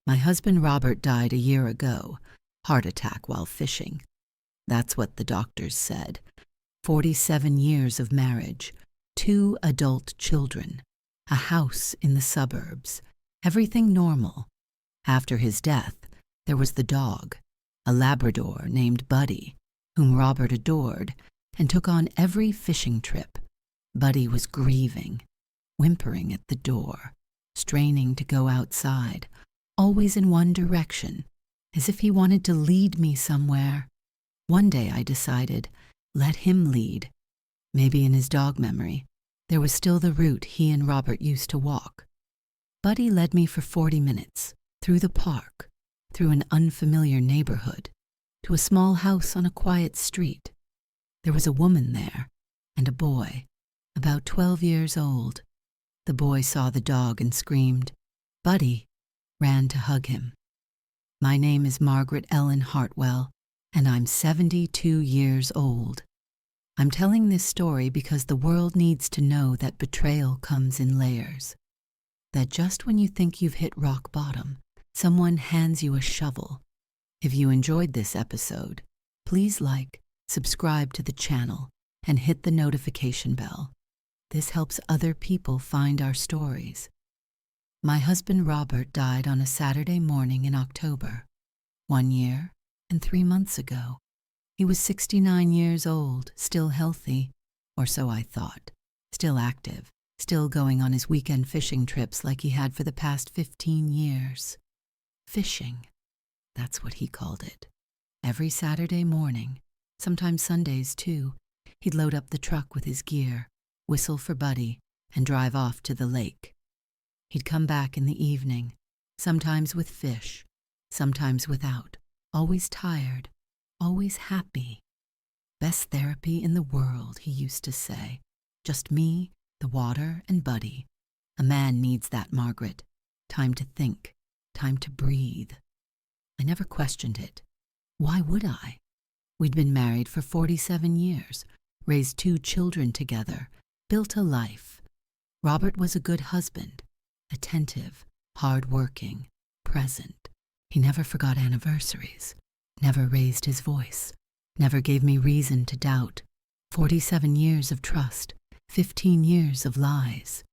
My husband Robert died a year ago, heart attack while fishing. That's what the doctors said. 47 years of marriage, 2 adult children, a house in the suburbs, everything normal. After his death, there was the dog, a Labrador named Buddy, whom Robert adored and took on every fishing trip. Buddy was grieving, whimpering at the door, straining to go outside, always in one direction, as if he wanted to lead me somewhere. One day I decided, let him lead. Maybe in his dog memory, there was still the route he and Robert used to walk. Buddy led me for 40 minutes, through the park, through an unfamiliar neighborhood, to a small house on a quiet street. There was a woman there, and a boy, about 12 years old. The boy saw the dog and screamed. Buddy ran to hug him. My name is Margaret Ellen Hartwell, and I'm 72 years old. I'm telling this story because the world needs to know that betrayal comes in layers. That just when you think you've hit rock bottom, someone hands you a shovel. If you enjoyed this episode, please like, subscribe to the channel, and hit the notification bell. This helps other people find our stories. My husband Robert died on a Saturday morning in October, 1 year and 3 months ago. He was 69 years old, still healthy, or so I thought, still active, still going on his weekend fishing trips like he had for the past 15 years. Fishing, that's what he called it. Every Saturday morning, sometimes Sundays too, he'd load up the truck with his gear, whistle for Buddy, and drive off to the lake. He'd come back in the evening, sometimes with fish, sometimes without, always tired, always happy. Best therapy in the world, he used to say. Just me, the water, and Buddy. A man needs that, Margaret. Time to think, time to breathe. I never questioned it. Why would I? We'd been married for 47 years, raised 2 children together, built a life. Robert was a good husband, attentive, hard-working, present. He never forgot anniversaries, never raised his voice, never gave me reason to doubt. 47 years of trust, 15 years of lies.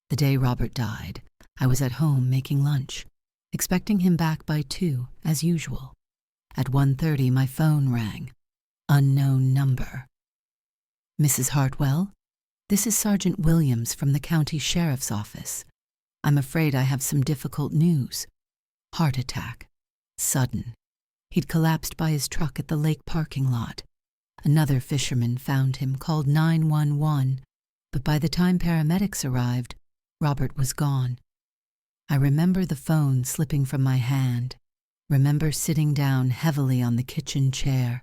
The day Robert died, I was at home making lunch, expecting him back by 2, as usual. At 1:30, my phone rang. Unknown number. Mrs. Hartwell? This is Sergeant Williams from the county sheriff's office. I'm afraid I have some difficult news. Heart attack. Sudden. He'd collapsed by his truck at the lake parking lot. Another fisherman found him, called 911, but by the time paramedics arrived, Robert was gone. I remember the phone slipping from my hand. Remember sitting down heavily on the kitchen chair.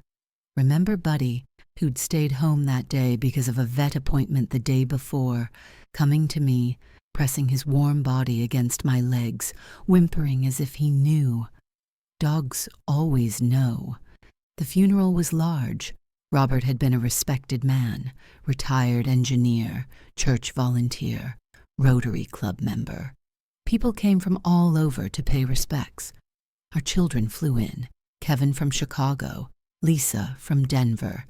Remember Buddy, who'd stayed home that day because of a vet appointment the day before, coming to me, pressing his warm body against my legs, whimpering as if he knew. Dogs always know. The funeral was large. Robert had been a respected man, retired engineer, church volunteer, Rotary Club member. People came from all over to pay respects. Our children flew in, Kevin from Chicago, Lisa from Denver.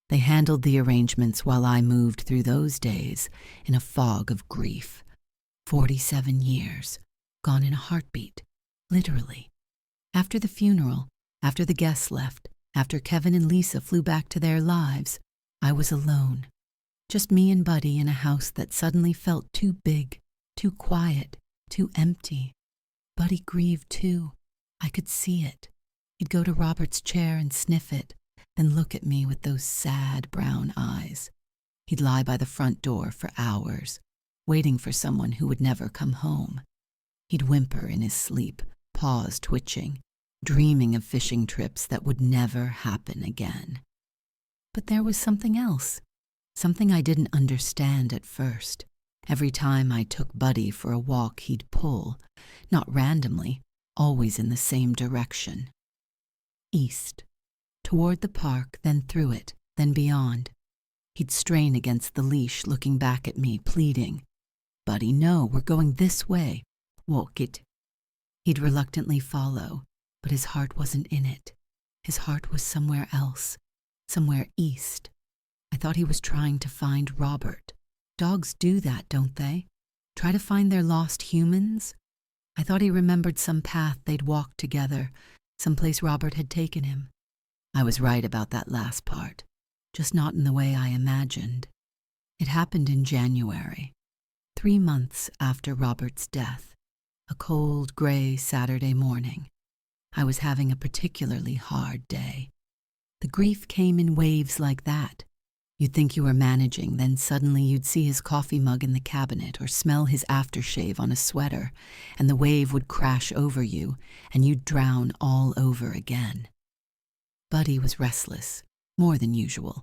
They handled the arrangements while I moved through those days in a fog of grief. 47 years, gone in a heartbeat, literally. After the funeral, after the guests left, after Kevin and Lisa flew back to their lives, I was alone. Just me and Buddy in a house that suddenly felt too big, too quiet, too empty. Buddy grieved too. I could see it. He'd go to Robert's chair and sniff it, then look at me with those sad brown eyes. He'd lie by the front door for hours, waiting for someone who would never come home. He'd whimper in his sleep, paws twitching, dreaming of fishing trips that would never happen again. But there was something else, something I didn't understand at first. Every time I took Buddy for a walk, he'd pull, not randomly, always in the same direction. East, toward the park, then through it, then beyond. He'd strain against the leash, looking back at me, pleading, "Buddy, no, we're going this way. Walk it." He'd reluctantly follow, but his heart wasn't in it. His heart was somewhere else, somewhere east. I thought he was trying to find Robert. Dogs do that, don't they? Try to find their lost humans? I thought he remembered some path they'd walked together, someplace Robert had taken him. I was right about that last part, just not in the way I imagined. It happened in January, 3 months after Robert's death, a cold, gray Saturday morning. I was having a particularly hard day. The grief came in waves like that. You'd think you were managing, then suddenly you'd see his coffee mug in the cabinet or smell his aftershave on a sweater, and the wave would crash over you, and you'd drown all over again. Buddy was restless, more than usual,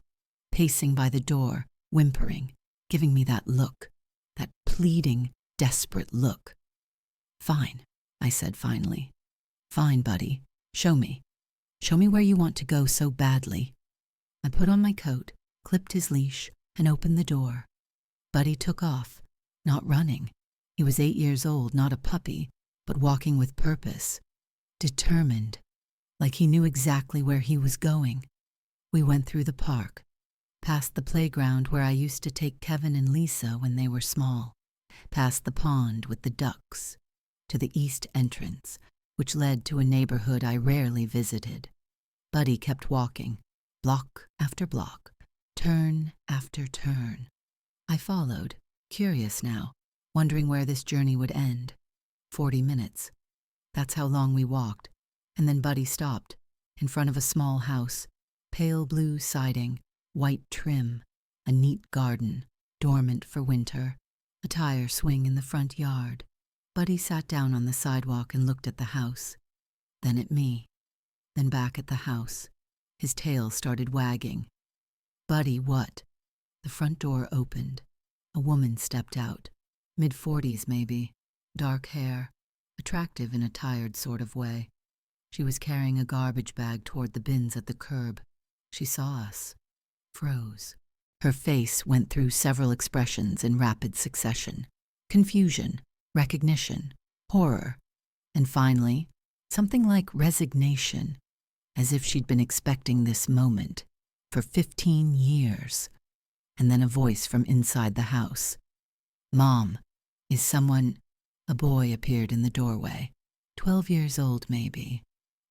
pacing by the door, whimpering, giving me that look, that pleading, desperate look. "Fine," I said finally. "Fine, Buddy. Show me. Show me where you want to go so badly." I put on my coat, clipped his leash, and opened the door. Buddy took off, not running. He was 8 years old, not a puppy, but walking with purpose, determined, like he knew exactly where he was going. We went through the park, past the playground where I used to take Kevin and Lisa when they were small, past the pond with the ducks, to the east entrance, which led to a neighborhood I rarely visited. Buddy kept walking, block after block, turn after turn. I followed, curious now, wondering where this journey would end. 40 minutes. That's how long we walked, and then Buddy stopped, in front of a small house, pale blue siding, white trim, a neat garden, dormant for winter, a tire swing in the front yard. Buddy sat down on the sidewalk and looked at the house, then at me, then back at the house. His tail started wagging. "Buddy, what?" The front door opened. A woman stepped out, mid-40s maybe, dark hair, attractive in a tired sort of way. She was carrying a garbage bag toward the bins at the curb. She saw us, froze. Her face went through several expressions in rapid succession: confusion, recognition, horror, and finally, something like resignation, as if she'd been expecting this moment for 15 years. And then a voice from inside the house. "Mom, is someone—" A boy appeared in the doorway, 12 years old maybe,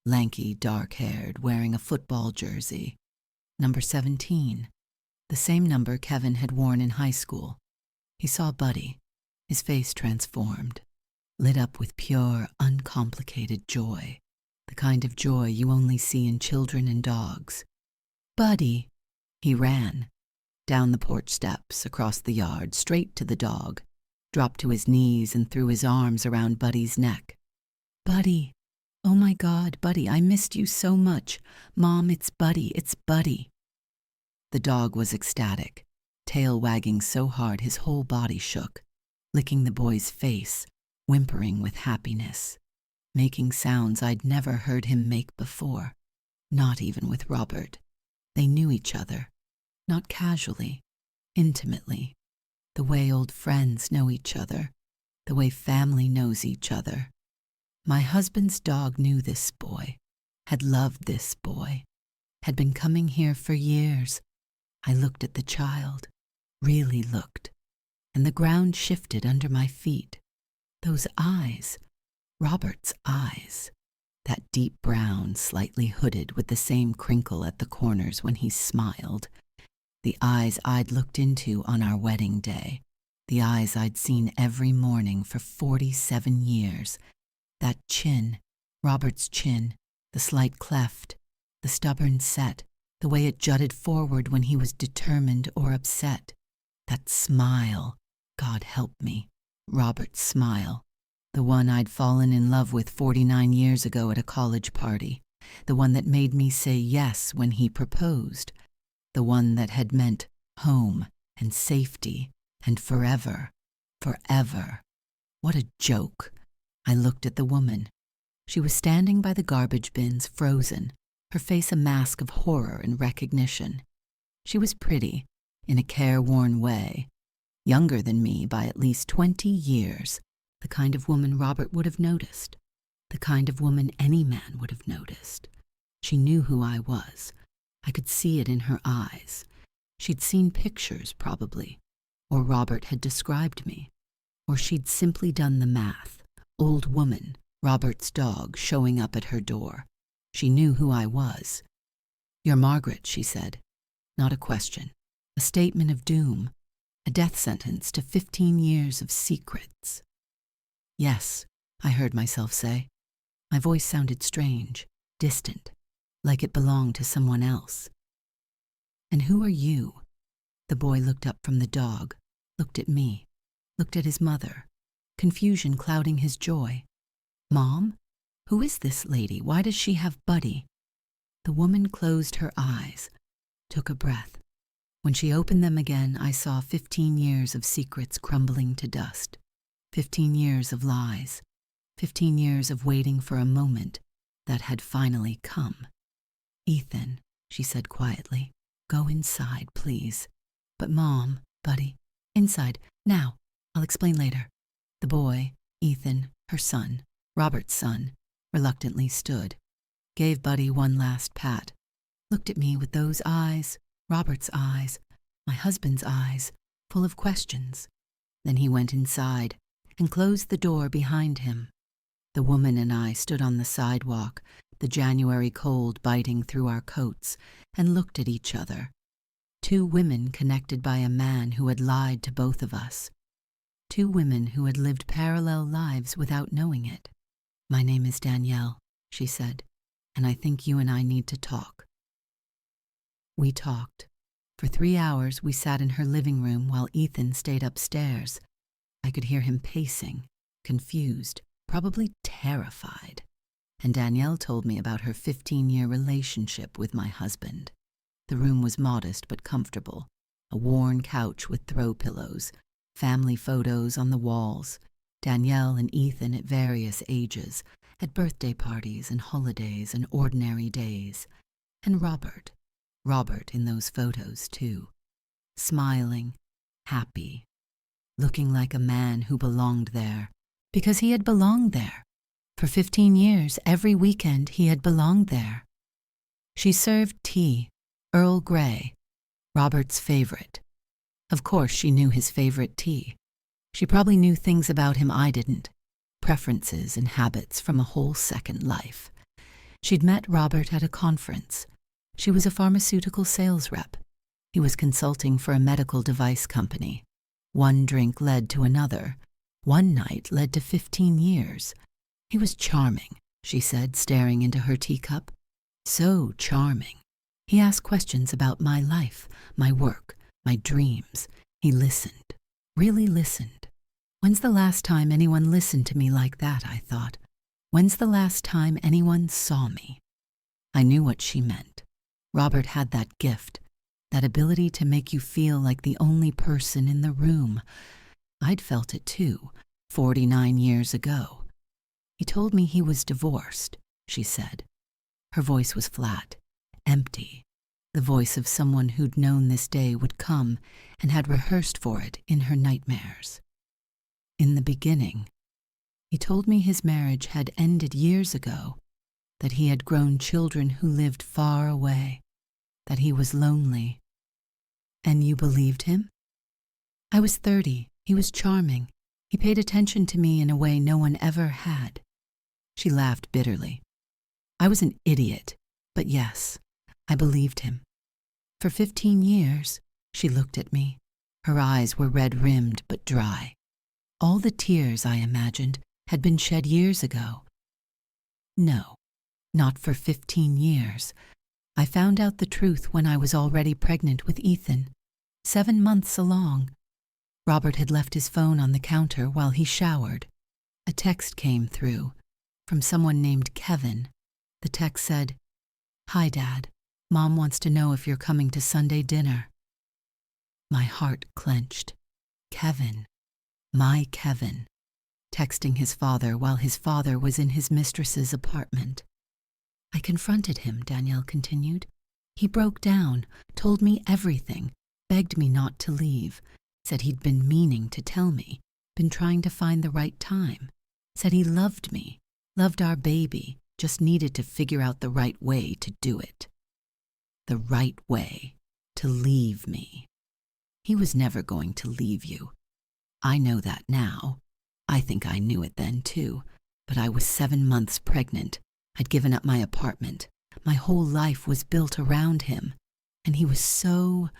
lanky, dark-haired, wearing a football jersey. Number 17, the same number Kevin had worn in high school. He saw Buddy, his face transformed, lit up with pure, uncomplicated joy, the kind of joy you only see in children and dogs. "Buddy!" He ran, down the porch steps, across the yard, straight to the dog, dropped to his knees and threw his arms around Buddy's neck. "Buddy! Oh my God, Buddy, I missed you so much. Mom, it's Buddy, it's Buddy." The dog was ecstatic, tail wagging so hard his whole body shook, licking the boy's face, whimpering with happiness, making sounds I'd never heard him make before, not even with Robert. They knew each other, not casually, intimately, the way old friends know each other, the way family knows each other. My husband's dog knew this boy, had loved this boy, had been coming here for years. I looked at the child, really looked, and the ground shifted under my feet. Those eyes, Robert's eyes, that deep brown, slightly hooded with the same crinkle at the corners when he smiled, the eyes I'd looked into on our wedding day, the eyes I'd seen every morning for 47 years, that chin, Robert's chin, the slight cleft, the stubborn set, the way it jutted forward when he was determined or upset, that smile, God help me, Robert's smile, the one I'd fallen in love with 49 years ago at a college party, the one that made me say yes when he proposed, the one that had meant home and safety and forever, forever. What a joke. I looked at the woman. She was standing by the garbage bins, frozen, her face a mask of horror and recognition. She was pretty, in a careworn way, younger than me by at least 20 years, the kind of woman Robert would have noticed. the kind of woman any man would have noticed. She knew who I was. I could see it in her eyes. She'd seen pictures, probably, or Robert had described me, or she'd simply done the math. Old woman, Robert's dog, showing up at her door. She knew who I was. "You're Margaret," she said. Not a question. A statement of doom. A death sentence to 15 years of secrets. "Yes," I heard myself say. My voice sounded strange, distant, like it belonged to someone else. "And who are you?" The boy looked up from the dog, looked at me, looked at his mother, confusion clouding his joy. "Mom? Who is this lady? Why does she have Buddy?" The woman closed her eyes, took a breath. When she opened them again, I saw 15 years of secrets crumbling to dust. 15 years of lies. 15 years of waiting for a moment that had finally come. "Ethan," she said quietly, "go inside, please." "But Mom, Buddy, inside, now. I'll explain later." The boy, Ethan, her son, Robert's son, reluctantly stood, gave Buddy one last pat, looked at me with those eyes, Robert's eyes, my husband's eyes, full of questions. Then he went inside and closed the door behind him. The woman and I stood on the sidewalk, the January cold biting through our coats, and looked at each other. Two women connected by a man who had lied to both of us. Two women who had lived parallel lives without knowing it. "My name is Danielle," she said, "and I think you and I need to talk." We talked. For 3 hours we sat in her living room while Ethan stayed upstairs. I could hear him pacing, confused, probably terrified. And Danielle told me about her 15-year relationship with my husband. The room was modest but comfortable, a worn couch with throw pillows, family photos on the walls, Danielle and Ethan at various ages, at birthday parties and holidays and ordinary days, and Robert in those photos too, smiling, happy, looking like a man who belonged there, because he had belonged there. For 15 years, every weekend he had belonged there. She served tea, Earl Grey, Robert's favorite. Of course she knew his favorite tea. She probably knew things about him I didn't, preferences and habits from a whole second life. She'd met Robert at a conference. She was a pharmaceutical sales rep. He was consulting for a medical device company. One drink led to another. One night led to 15 years. He was charming, she said, staring into her teacup. So charming. He asked questions about my life, my work, my dreams. He listened, really listened. When's the last time anyone listened to me like that, I thought. When's the last time anyone saw me? I knew what she meant. Robert had that gift, that ability to make you feel like the only person in the room. I'd felt it too, 49 years ago. He told me he was divorced, she said. Her voice was flat, empty, the voice of someone who'd known this day would come and had rehearsed for it in her nightmares. In the beginning, he told me his marriage had ended years ago, that he had grown children who lived far away, that he was lonely. And you believed him? I was 30. He was charming. He paid attention to me in a way no one ever had. She laughed bitterly. I was an idiot, but yes, I believed him. For 15 years, she looked at me. Her eyes were red-rimmed but dry. All the tears, I imagined, had been shed years ago. No, not for 15 years. I found out the truth when I was already pregnant with Ethan, 7 months along. Robert had left his phone on the counter while he showered. A text came through from someone named Kevin. The text said, "Hi, Dad. Mom wants to know if you're coming to Sunday dinner." My heart clenched. Kevin, my Kevin, texting his father while his father was in his mistress's apartment. I confronted him, Danielle continued. He broke down, told me everything, begged me not to leave, said he'd been meaning to tell me, been trying to find the right time, said he loved me, Loved our baby, just needed to figure out the right way to do it. The right way to leave me. He was never going to leave you. I know that now. I think I knew it then too, but I was 7 months pregnant. I'd given up my apartment. My whole life was built around him. And he was so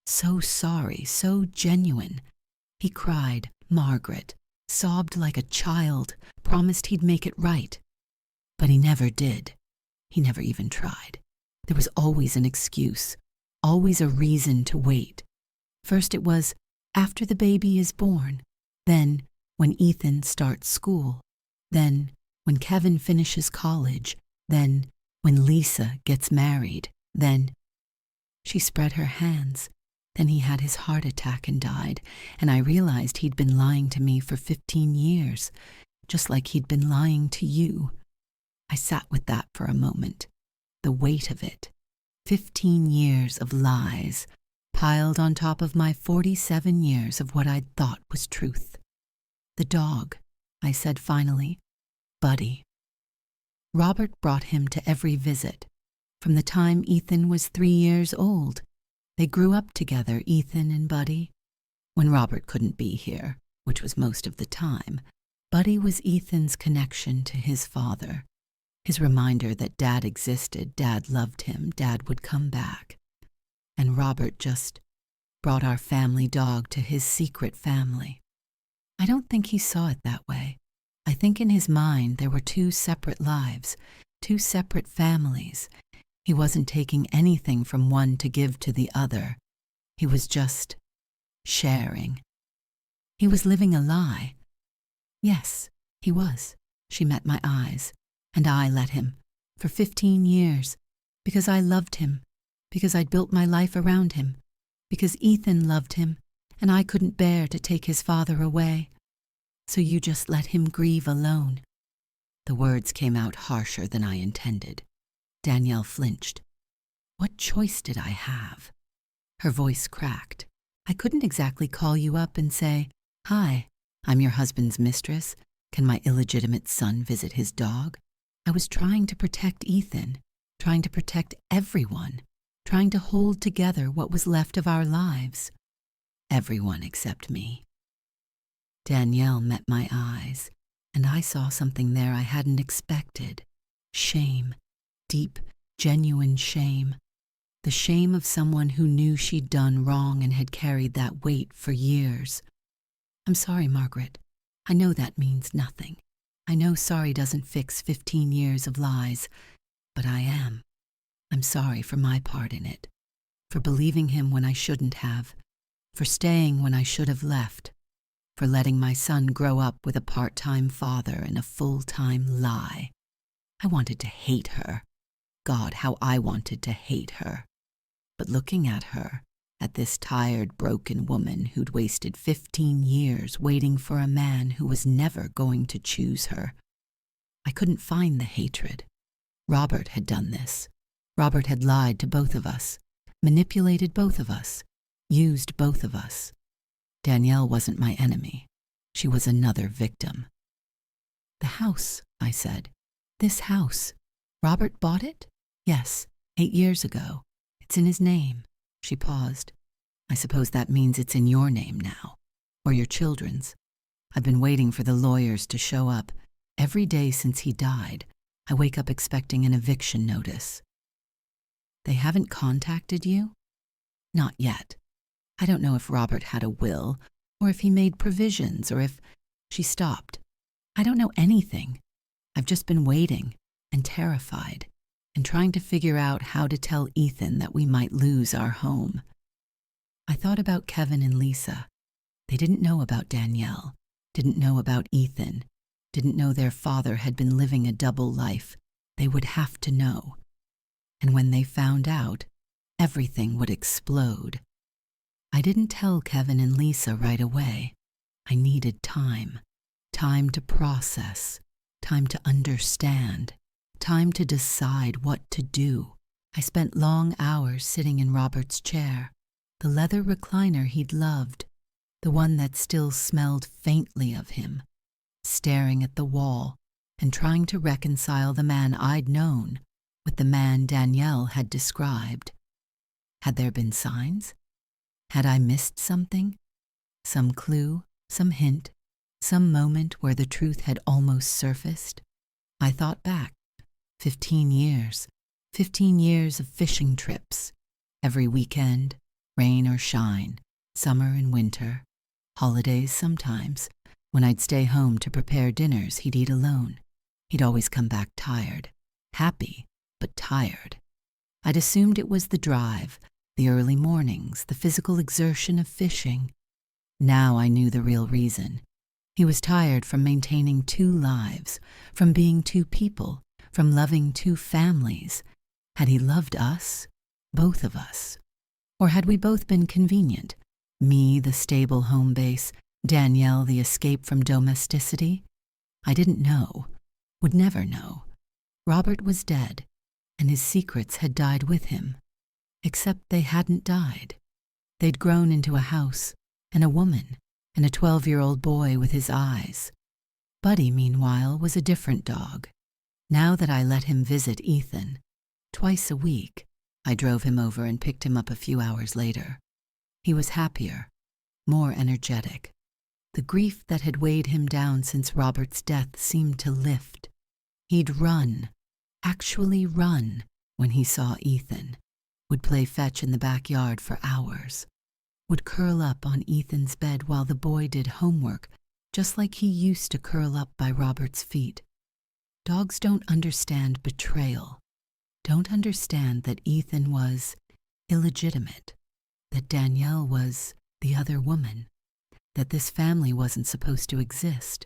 sorry, so genuine. He cried, Margaret, sobbed like a child, promised he'd make it right. But he never did. He never even tried. There was always an excuse, always a reason to wait. First it was after the baby is born, then when Ethan starts school, then when Kevin finishes college, then when Lisa gets married, then... She spread her hands. Then he had his heart attack and died, and I realized he'd been lying to me for 15 years, just like he'd been lying to you. I sat with that for a moment, the weight of it. 15 years of lies, piled on top of my 47 years of what I'd thought was truth. The dog, I said finally, Buddy. Robert brought him to every visit. From the time Ethan was 3 years old, they grew up together, Ethan and Buddy. When Robert couldn't be here, which was most of the time, Buddy was Ethan's connection to his father, his reminder that Dad existed, Dad loved him, Dad would come back. And Robert just brought our family dog to his secret family. I don't think he saw it that way. I think in his mind there were 2 separate lives, 2 separate families. He wasn't taking anything from one to give to the other. He was just sharing. He was living a lie. Yes, he was. She met my eyes, and I let him, for 15 years, because I loved him, because I'd built my life around him, because Ethan loved him, and I couldn't bear to take his father away. So you just let him grieve alone. The words came out harsher than I intended. Danielle flinched. What choice did I have? Her voice cracked. I couldn't exactly call you up and say, Hi, I'm your husband's mistress. Can my illegitimate son visit his dog? I was trying to protect Ethan, trying to protect everyone, trying to hold together what was left of our lives. Everyone except me. Danielle met my eyes, and I saw something there I hadn't expected. Shame. Deep, genuine shame. The shame of someone who knew she'd done wrong and had carried that weight for years. I'm sorry, Margaret. I know that means nothing. I know sorry doesn't fix 15 years of lies, but I am. I'm sorry for my part in it, for believing him when I shouldn't have, for staying when I should have left, for letting my son grow up with a part-time father and a full-time lie. I wanted to hate her. God, how I wanted to hate her. But looking at her, at this tired, broken woman who'd wasted 15 years waiting for a man who was never going to choose her, I couldn't find the hatred. Robert had done this. Robert had lied to both of us, manipulated both of us, used both of us. Danielle wasn't my enemy. She was another victim. The house, I said. This house. Robert bought it? Yes, 8 years ago. It's in his name. She paused. I suppose that means it's in your name now, or your children's. I've been waiting for the lawyers to show up. Every day since he died, I wake up expecting an eviction notice. They haven't contacted you? Not yet. I don't know if Robert had a will, or if he made provisions, or if... She stopped. I don't know anything. I've just been waiting, and terrified, and trying to figure out how to tell Ethan that we might lose our home. I thought about Kevin and Lisa. They didn't know about Danielle, didn't know about Ethan, didn't know their father had been living a double life. They would have to know. And when they found out, everything would explode. I didn't tell Kevin and Lisa right away. I needed time. Time to process. Time to understand. Time to decide what to do. I spent long hours sitting in Robert's chair, the leather recliner he'd loved, the one that still smelled faintly of him, staring at the wall, and trying to reconcile the man I'd known with the man Danielle had described. Had there been signs? Had I missed something? Some clue, some hint, some moment where the truth had almost surfaced? I thought back. 15 years. 15 years of fishing trips. Every weekend, rain or shine, summer and winter, holidays sometimes. When I'd stay home to prepare dinners, he'd eat alone. He'd always come back tired. Happy, but tired. I'd assumed it was the drive, the early mornings, the physical exertion of fishing. Now I knew the real reason. He was tired from maintaining 2 lives, from being 2 people, from loving 2 families. Had he loved us, both of us? Or had we both been convenient? Me, the stable home base, Danielle, the escape from domesticity? I didn't know, would never know. Robert was dead, and his secrets had died with him. Except they hadn't died. They'd grown into a house, and a woman, and a 12-year-old boy with his eyes. Buddy, meanwhile, was a different dog. Now that I let him visit Ethan, twice a week, I drove him over and picked him up a few hours later. He was happier, more energetic. The grief that had weighed him down since Robert's death seemed to lift. He'd run, actually run, when he saw Ethan, would play fetch in the backyard for hours, would curl up on Ethan's bed while the boy did homework, just like he used to curl up by Robert's feet. Dogs don't understand betrayal, don't understand that Ethan was illegitimate, that Danielle was the other woman, that this family wasn't supposed to exist.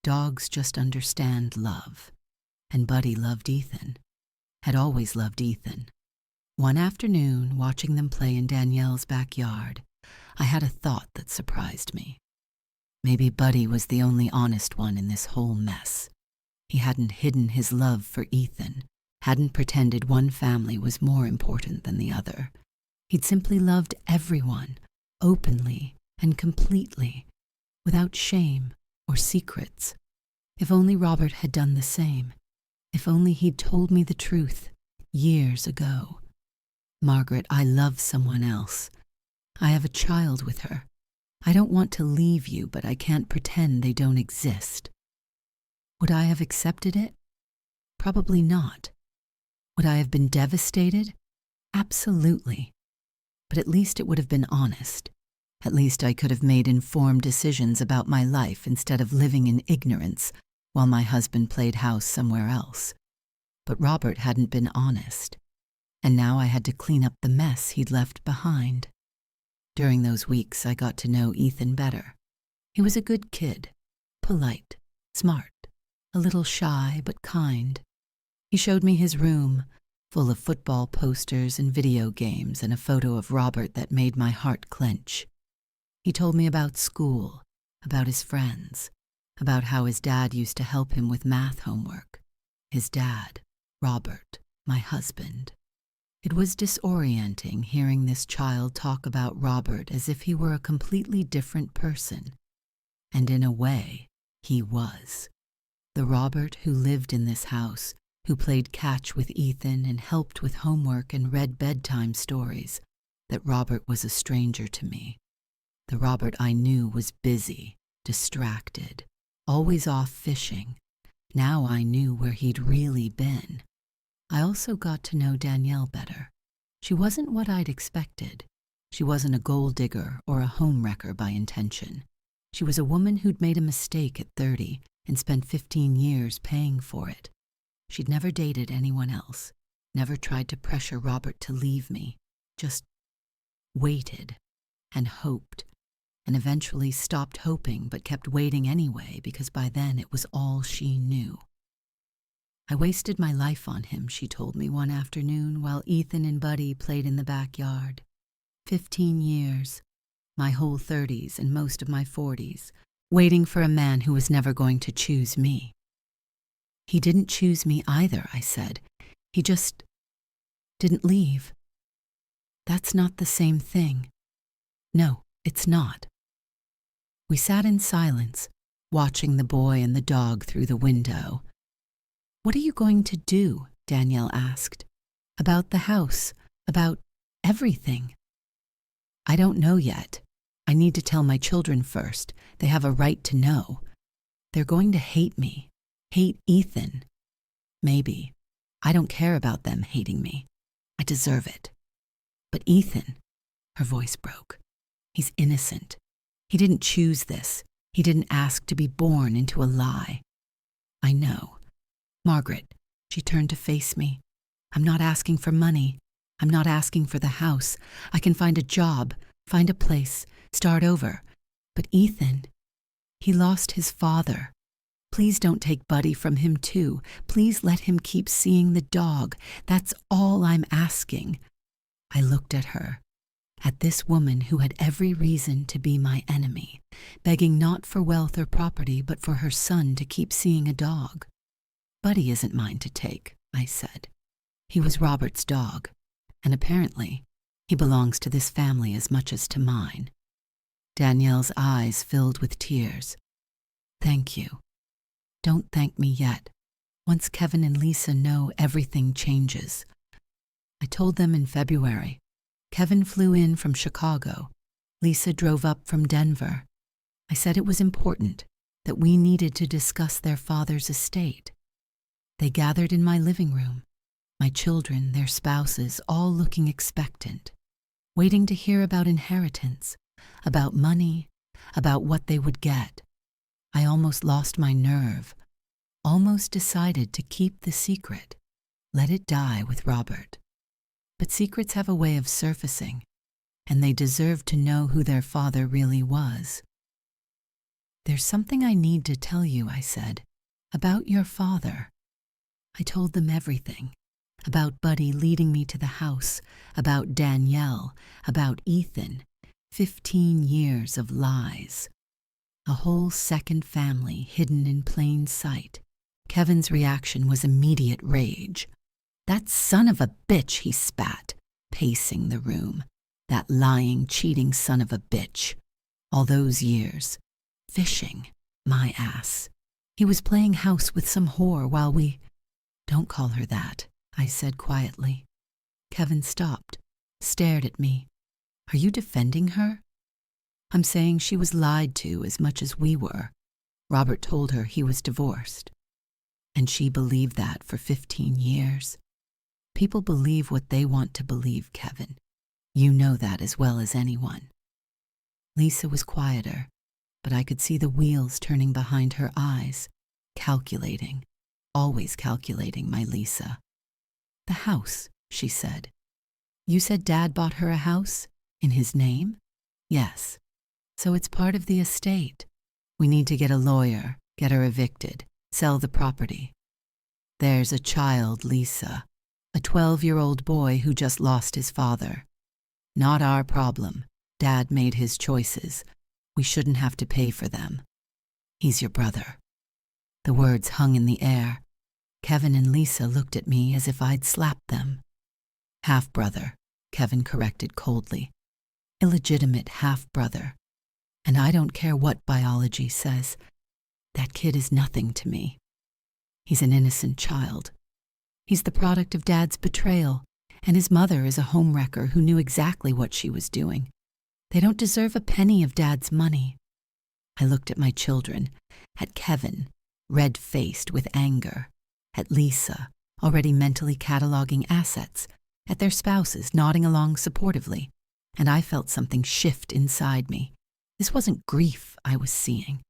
Dogs just understand love. And Buddy loved Ethan, had always loved Ethan. One afternoon, watching them play in Danielle's backyard, I had a thought that surprised me. Maybe Buddy was the only honest one in this whole mess. He hadn't hidden his love for Ethan, hadn't pretended one family was more important than the other. He'd simply loved everyone, openly and completely, without shame or secrets. If only Robert had done the same. If only he'd told me the truth years ago. Margaret, I love someone else. I have a child with her. I don't want to leave you, but I can't pretend they don't exist. Would I have accepted it? Probably not. Would I have been devastated? Absolutely. But at least it would have been honest. At least I could have made informed decisions about my life instead of living in ignorance while my husband played house somewhere else. But Robert hadn't been honest, and now I had to clean up the mess he'd left behind. During those weeks, I got to know Ethan better. He was a good kid, polite, smart, a little shy but kind. He showed me his room, full of football posters and video games and a photo of Robert that made my heart clench. He told me about school, about his friends, about how his dad used to help him with math homework. His dad, Robert, my husband. It was disorienting hearing this child talk about Robert as if he were a completely different person. And in a way, he was. The Robert who lived in this house, who played catch with Ethan and helped with homework and read bedtime stories, that Robert was a stranger to me. The Robert I knew was busy, distracted, always off fishing. Now I knew where he'd really been. I also got to know Danielle better. She wasn't what I'd expected. She wasn't a gold digger or a homewrecker by intention. She was a woman who'd made a mistake at 30 and spent 15 years paying for it. She'd never dated anyone else, never tried to pressure Robert to leave me, just waited and hoped, and eventually stopped hoping but kept waiting anyway because by then it was all she knew. I wasted my life on him, she told me one afternoon while Ethan and Buddy played in the backyard. 15 years, my whole 30s and most of my 40s, waiting for a man who was never going to choose me. He didn't choose me either, I said. He just didn't leave. That's not the same thing. No, it's not. We sat in silence, watching the boy and the dog through the window, "What are you going to do?" Danielle asked. "About the house, about everything." "I don't know yet. I need to tell my children first. They have a right to know. They're going to hate me, hate Ethan. Maybe. I don't care about them hating me. I deserve it. But Ethan," her voice broke, "he's innocent. He didn't choose this. He didn't ask to be born into a lie. I know. Margaret," she turned to face me, "I'm not asking for money. I'm not asking for the house. I can find a job, find a place, start over. But Ethan, he lost his father. Please don't take Buddy from him too. Please let him keep seeing the dog. That's all I'm asking." I looked at her, at this woman who had every reason to be my enemy, begging not for wealth or property, but for her son to keep seeing a dog. "Buddy isn't mine to take," I said. "He was Robert's dog, and apparently he belongs to this family as much as to mine." Danielle's eyes filled with tears. "Thank you. Don't thank me yet. Once Kevin and Lisa know, everything changes." I told them in February. Kevin flew in from Chicago. Lisa drove up from Denver. I said it was important, that we needed to discuss their father's estate. They gathered in my living room, my children, their spouses, all looking expectant, waiting to hear about inheritance, about money, about what they would get. I almost lost my nerve, almost decided to keep the secret, let it die with Robert. But secrets have a way of surfacing, and they deserve to know who their father really was. "There's something I need to tell you," I said, "about your father." I told them everything, about Buddy leading me to the house, about Danielle, about Ethan, 15 years of lies. A whole second family hidden in plain sight. Kevin's reaction was immediate rage. "That son of a bitch," he spat, pacing the room. "That lying, cheating son of a bitch. All those years. Fishing. My ass. He was playing house with some whore while we—" "Don't call her that," I said quietly. Kevin stopped, stared at me. "Are you defending her?" "I'm saying she was lied to as much as we were. Robert told her he was divorced. And she believed that for 15 years. People believe what they want to believe, Kevin. You know that as well as anyone." Lisa was quieter, but I could see the wheels turning behind her eyes, calculating, always calculating, my Lisa. "The house," she said. "You said Dad bought her a house? In his name?" "Yes. So it's part of the estate. We need to get a lawyer, get her evicted, sell the property. There's a child, Lisa, a 12-year-old boy who just lost his father. Not our problem. Dad made his choices. We shouldn't have to pay for them. He's your brother." The words hung in the air. Kevin and Lisa looked at me as if I'd slapped them. "Half-brother," Kevin corrected coldly. "Illegitimate half-brother. And I don't care what biology says. That kid is nothing to me. He's an innocent child. He's the product of Dad's betrayal, and his mother is a homewrecker who knew exactly what she was doing. They don't deserve a penny of Dad's money." I looked at my children, at Kevin, red-faced with anger, at Lisa, already mentally cataloging assets, at their spouses nodding along supportively, and I felt something shift inside me. This wasn't grief I was seeing.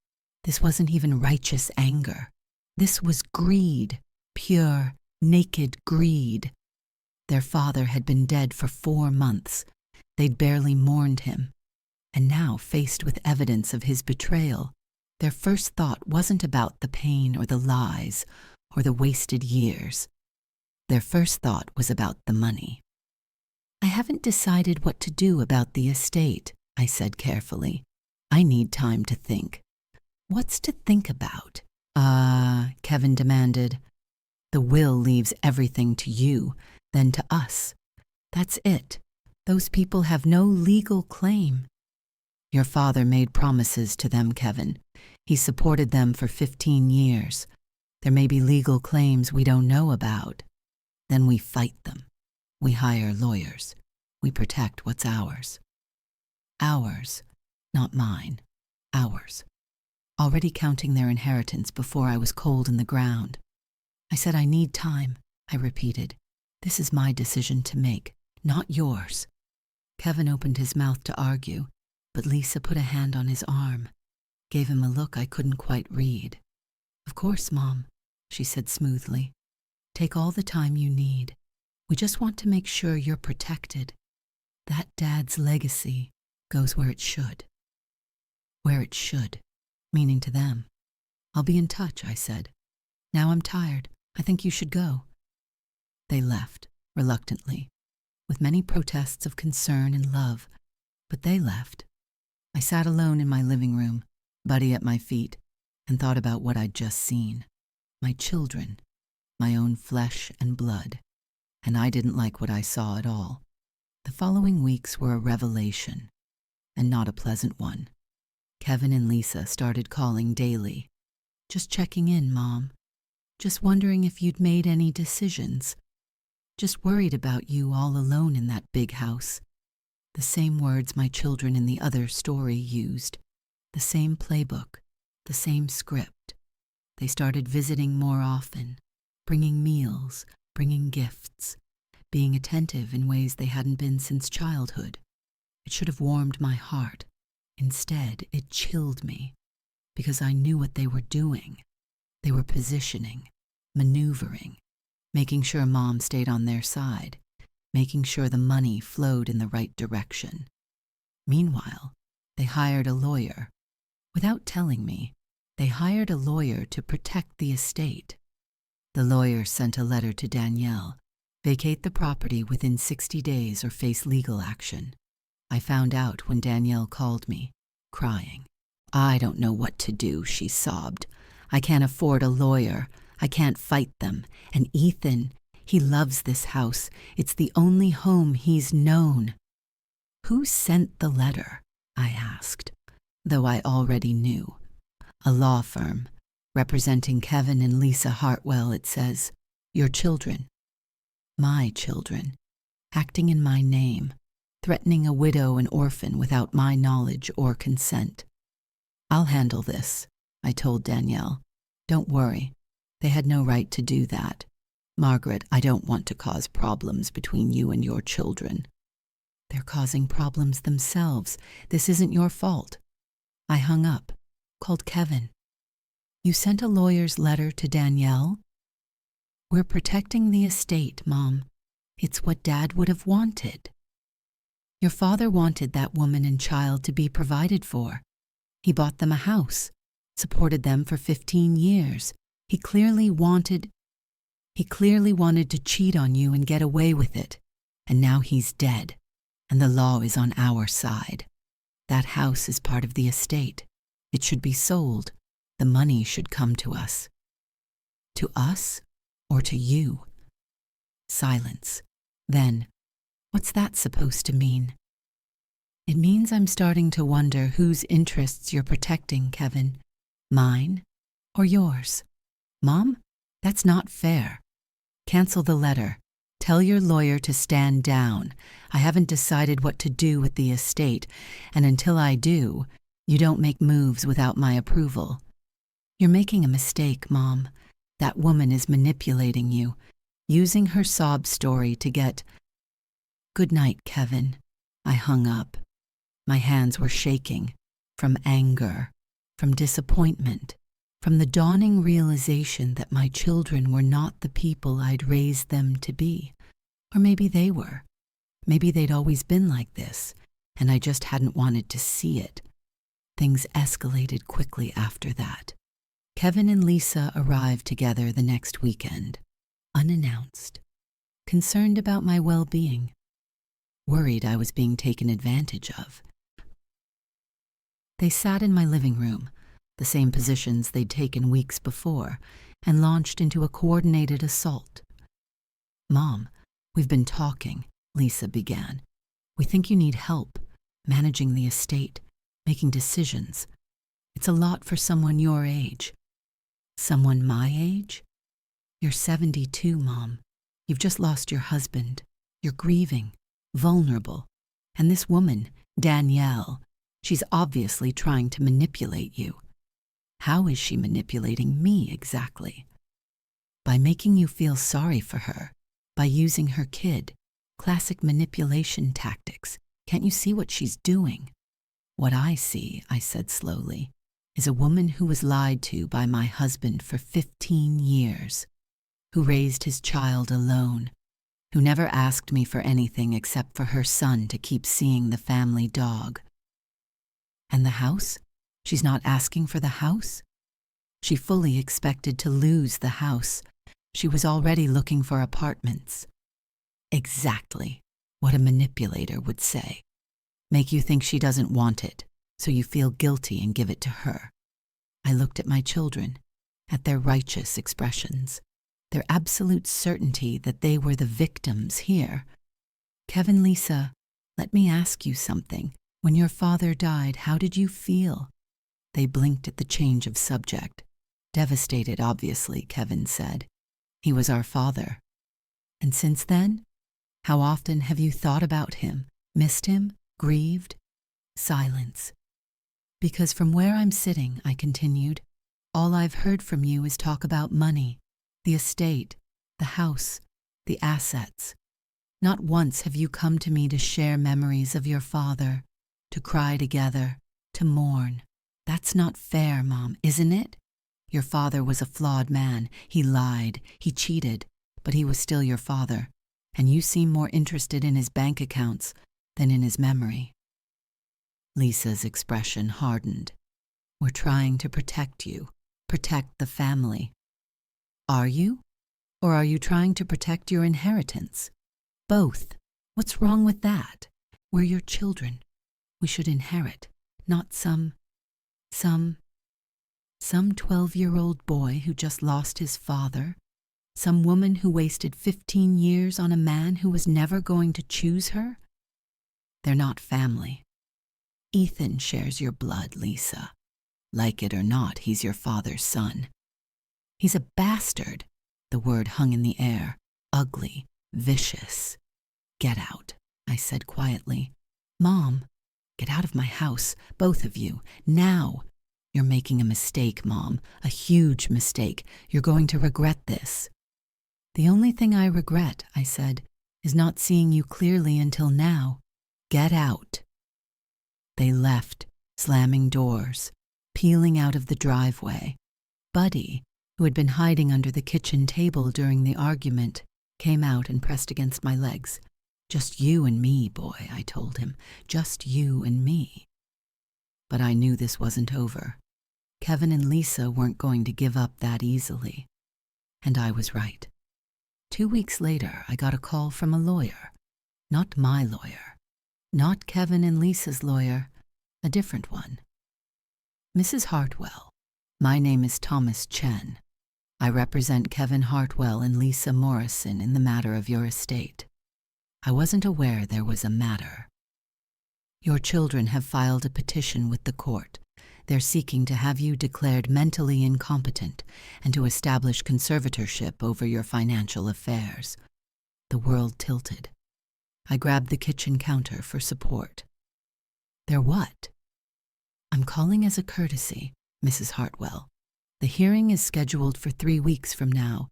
This wasn't even righteous anger. This was greed, pure, naked greed. Their father had been dead for 4 months. They'd barely mourned him. And now, faced with evidence of his betrayal, their first thought wasn't about the pain or the lies or the wasted years. Their first thought was about the money. "I haven't decided what to do about the estate," I said carefully. "I need time to think." "What's to think about?" Kevin demanded. "The will leaves everything to you, then to us. That's it. Those people have no legal claim." "Your father made promises to them, Kevin. He supported them for 15 years. There may be legal claims we don't know about. Then we fight them. We hire lawyers. We protect what's ours. Ours, not mine. Ours. Already counting their inheritance before I was cold in the ground. I said, I need time, I repeated. This is my decision to make, not yours. Kevin opened his mouth to argue, but Lisa put a hand on his arm, gave him a look I couldn't quite read. Of course, Mom, she said smoothly. Take all the time you need. We just want to make sure you're protected. That Dad's legacy goes where it should. Where it should, meaning to them. I'll be in touch, I said. Now I'm tired. I think you should go. They left, reluctantly, with many protests of concern and love, but they left. I sat alone in my living room, Buddy at my feet, and thought about what I'd just seen. My children, my own flesh and blood, and I didn't like what I saw at all. The following weeks were a revelation, and not a pleasant one. Kevin and Lisa started calling daily. Just checking in, Mom. Just wondering if you'd made any decisions. Just worried about you all alone in that big house. The same words my children in the other story used. The same playbook. The same script. They started visiting more often, bringing meals, bringing gifts, being attentive in ways they hadn't been since childhood. It should have warmed my heart. Instead, it chilled me, because I knew what they were doing. They were positioning, maneuvering, making sure Mom stayed on their side, making sure the money flowed in the right direction. Meanwhile, they hired a lawyer. Without telling me, they hired a lawyer to protect the estate. The lawyer sent a letter to Danielle, vacate the property within 60 days or face legal action. I found out when Danielle called me, crying. I don't know what to do, she sobbed. I can't afford a lawyer. I can't fight them. And Ethan, he loves this house. It's the only home he's known. Who sent the letter? I asked, though I already knew. A law firm, representing Kevin and Lisa Hartwell, it says. Your children. My children. Acting in my name. Threatening a widow and orphan without my knowledge or consent. I'll handle this, I told Danielle. Don't worry. They had no right to do that. Margaret, I don't want to cause problems between you and your children. They're causing problems themselves. This isn't your fault. I hung up, called Kevin. You sent a lawyer's letter to Danielle? We're protecting the estate, Mom. It's what Dad would have wanted. Your father wanted that woman and child to be provided for. He bought them a house, supported them for 15 years. He clearly wanted to cheat on you and get away with it. And now he's dead, and the law is on our side. That house is part of the estate. It should be sold. The money should come to us. To us or to you? Silence. Then, what's that supposed to mean? It means I'm starting to wonder whose interests you're protecting, Kevin. Mine or yours? Mom, that's not fair. Cancel the letter. Tell your lawyer to stand down. I haven't decided what to do with the estate, and until I do, you don't make moves without my approval. You're making a mistake, Mom. That woman is manipulating you, using her sob story to get... Good night, Kevin. I hung up. My hands were shaking, from anger, from disappointment, from the dawning realization that my children were not the people I'd raised them to be. Or maybe they were. Maybe they'd always been like this, and I just hadn't wanted to see it. Things escalated quickly after that. Kevin and Lisa arrived together the next weekend, unannounced, concerned about my well-being, worried I was being taken advantage of. They sat in my living room, the same positions they'd taken weeks before, and launched into a coordinated assault. Mom, we've been talking, Lisa began. We think you need help, managing the estate, making decisions. It's a lot for someone your age. Someone my age? You're 72, Mom. You've just lost your husband. You're grieving, vulnerable. And this woman, Danielle, she's obviously trying to manipulate you. How is she manipulating me exactly? By making you feel sorry for her, by using her kid. Classic manipulation tactics. Can't you see what she's doing? What I see, I said slowly, is a woman who was lied to by my husband for 15 years, who raised his child alone, who never asked me for anything except for her son to keep seeing the family dog. And the house? She's not asking for the house? She fully expected to lose the house. She was already looking for apartments. Exactly what a manipulator would say. Make you think she doesn't want it, so you feel guilty and give it to her. I looked at my children, at their righteous expressions, their absolute certainty that they were the victims here. Kevin, Lisa, let me ask you something. When your father died, how did you feel? They blinked at the change of subject. Devastated, obviously, Kevin said. He was our father. And since then? How often have you thought about him, missed him, grieved? Silence. Because from where I'm sitting, I continued, all I've heard from you is talk about money, the estate, the house, the assets. Not once have you come to me to share memories of your father, to cry together, to mourn. That's not fair, Mom, isn't it? Your father was a flawed man. He lied, he cheated, but he was still your father. And you seem more interested in his bank accounts than in his memory. Lisa's expression hardened. We're trying to protect you, protect the family. Are you? Or are you trying to protect your inheritance? Both. What's wrong with that? We're your children. We should inherit, not some 12-year-old boy who just lost his father. Some woman who wasted 15 years on a man who was never going to choose her? They're not family. Ethan shares your blood, Lisa. Like it or not, he's your father's son. He's a bastard. The word hung in the air. Ugly, vicious. Get out, I said quietly. Mom, get out of my house, both of you, now. You're making a mistake, Mom, a huge mistake. You're going to regret this. The only thing I regret, I said, is not seeing you clearly until now. Get out. They left, slamming doors, peeling out of the driveway. Buddy, who had been hiding under the kitchen table during the argument, came out and pressed against my legs. Just you and me, boy, I told him. Just you and me. But I knew this wasn't over. Kevin and Lisa weren't going to give up that easily. And I was right. 2 weeks later, I got a call from a lawyer. Not my lawyer. Not Kevin and Lisa's lawyer. A different one. Mrs. Hartwell, my name is Thomas Chen. I represent Kevin Hartwell and Lisa Morrison in the matter of your estate. I wasn't aware there was a matter. Your children have filed a petition with the court. They're seeking to have you declared mentally incompetent and to establish conservatorship over your financial affairs. The world tilted. I grabbed the kitchen counter for support. They're what? I'm calling as a courtesy, Mrs. Hartwell. The hearing is scheduled for 3 weeks from now.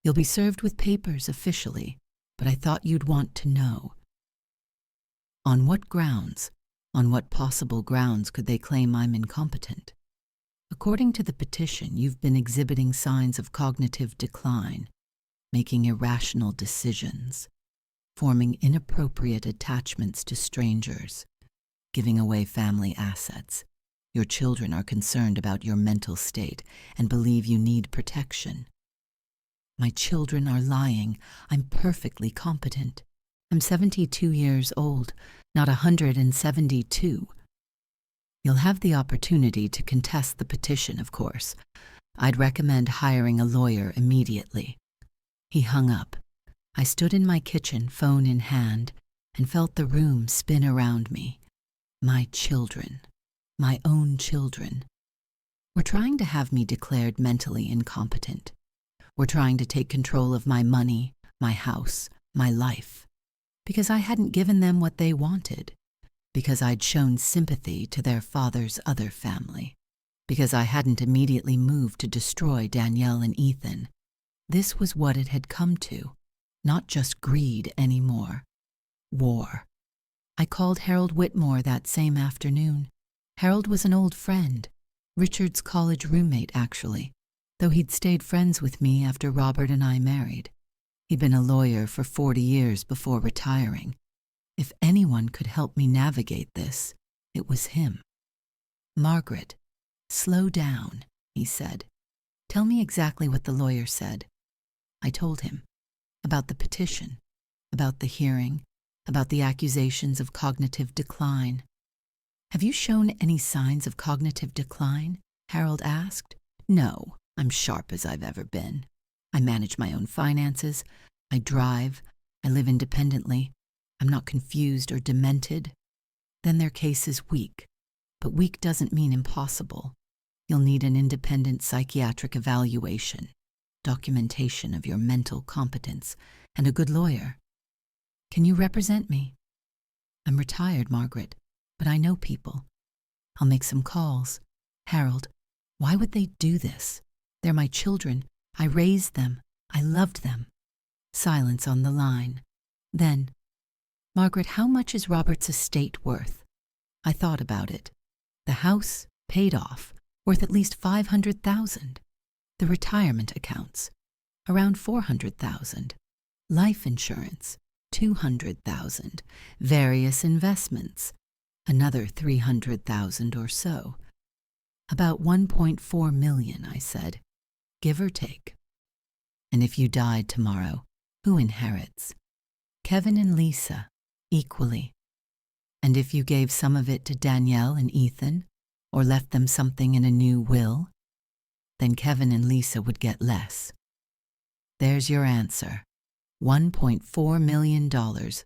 You'll be served with papers officially, but I thought you'd want to know. On what grounds? On what possible grounds could they claim I'm incompetent? According to the petition, you've been exhibiting signs of cognitive decline, making irrational decisions, forming inappropriate attachments to strangers, giving away family assets. Your children are concerned about your mental state and believe you need protection. My children are lying. I'm perfectly competent. I'm 72 years old, not 172. You'll have the opportunity to contest the petition, of course. I'd recommend hiring a lawyer immediately. He hung up. I stood in my kitchen, phone in hand, and felt the room spin around me. My children. My own children. were trying to have me declared mentally incompetent. Were trying to take control of my money, my house, my life, because I hadn't given them what they wanted, because I'd shown sympathy to their father's other family, because I hadn't immediately moved to destroy Danielle and Ethan. This was what it had come to, not just greed anymore. War. I called Harold Whitmore that same afternoon. Harold was an old friend, Richard's college roommate actually, though he'd stayed friends with me after Robert and I married. He'd been a lawyer for 40 years before retiring. If anyone could help me navigate this, it was him. "Margaret, slow down," he said. "Tell me exactly what the lawyer said." I told him about the petition, about the hearing, about the accusations of cognitive decline. "Have you shown any signs of cognitive decline?" Harold asked. "No, I'm sharp as I've ever been. I manage my own finances. I drive. I live independently. I'm not confused or demented." "Then their case is weak. But weak doesn't mean impossible. You'll need an independent psychiatric evaluation, documentation of your mental competence, and a good lawyer. Can you represent me?" "I'm retired, Margaret, but I know people. I'll make some calls." "Harold, why would they do this? They're my children. I raised them. I loved them." Silence on the line. Then, "Margaret, how much is Robert's estate worth?" I thought about it. The house, paid off, worth at least $500,000. The retirement accounts, around $400,000. Life insurance, $200,000. Various investments, another $300,000 or so. "About $1.4 million, I said, "give or take." "And if you died tomorrow, who inherits?" "Kevin and Lisa, equally." "And if you gave some of it to Danielle and Ethan, or left them something in a new will?" "Then Kevin and Lisa would get less." "There's your answer. $1.4 million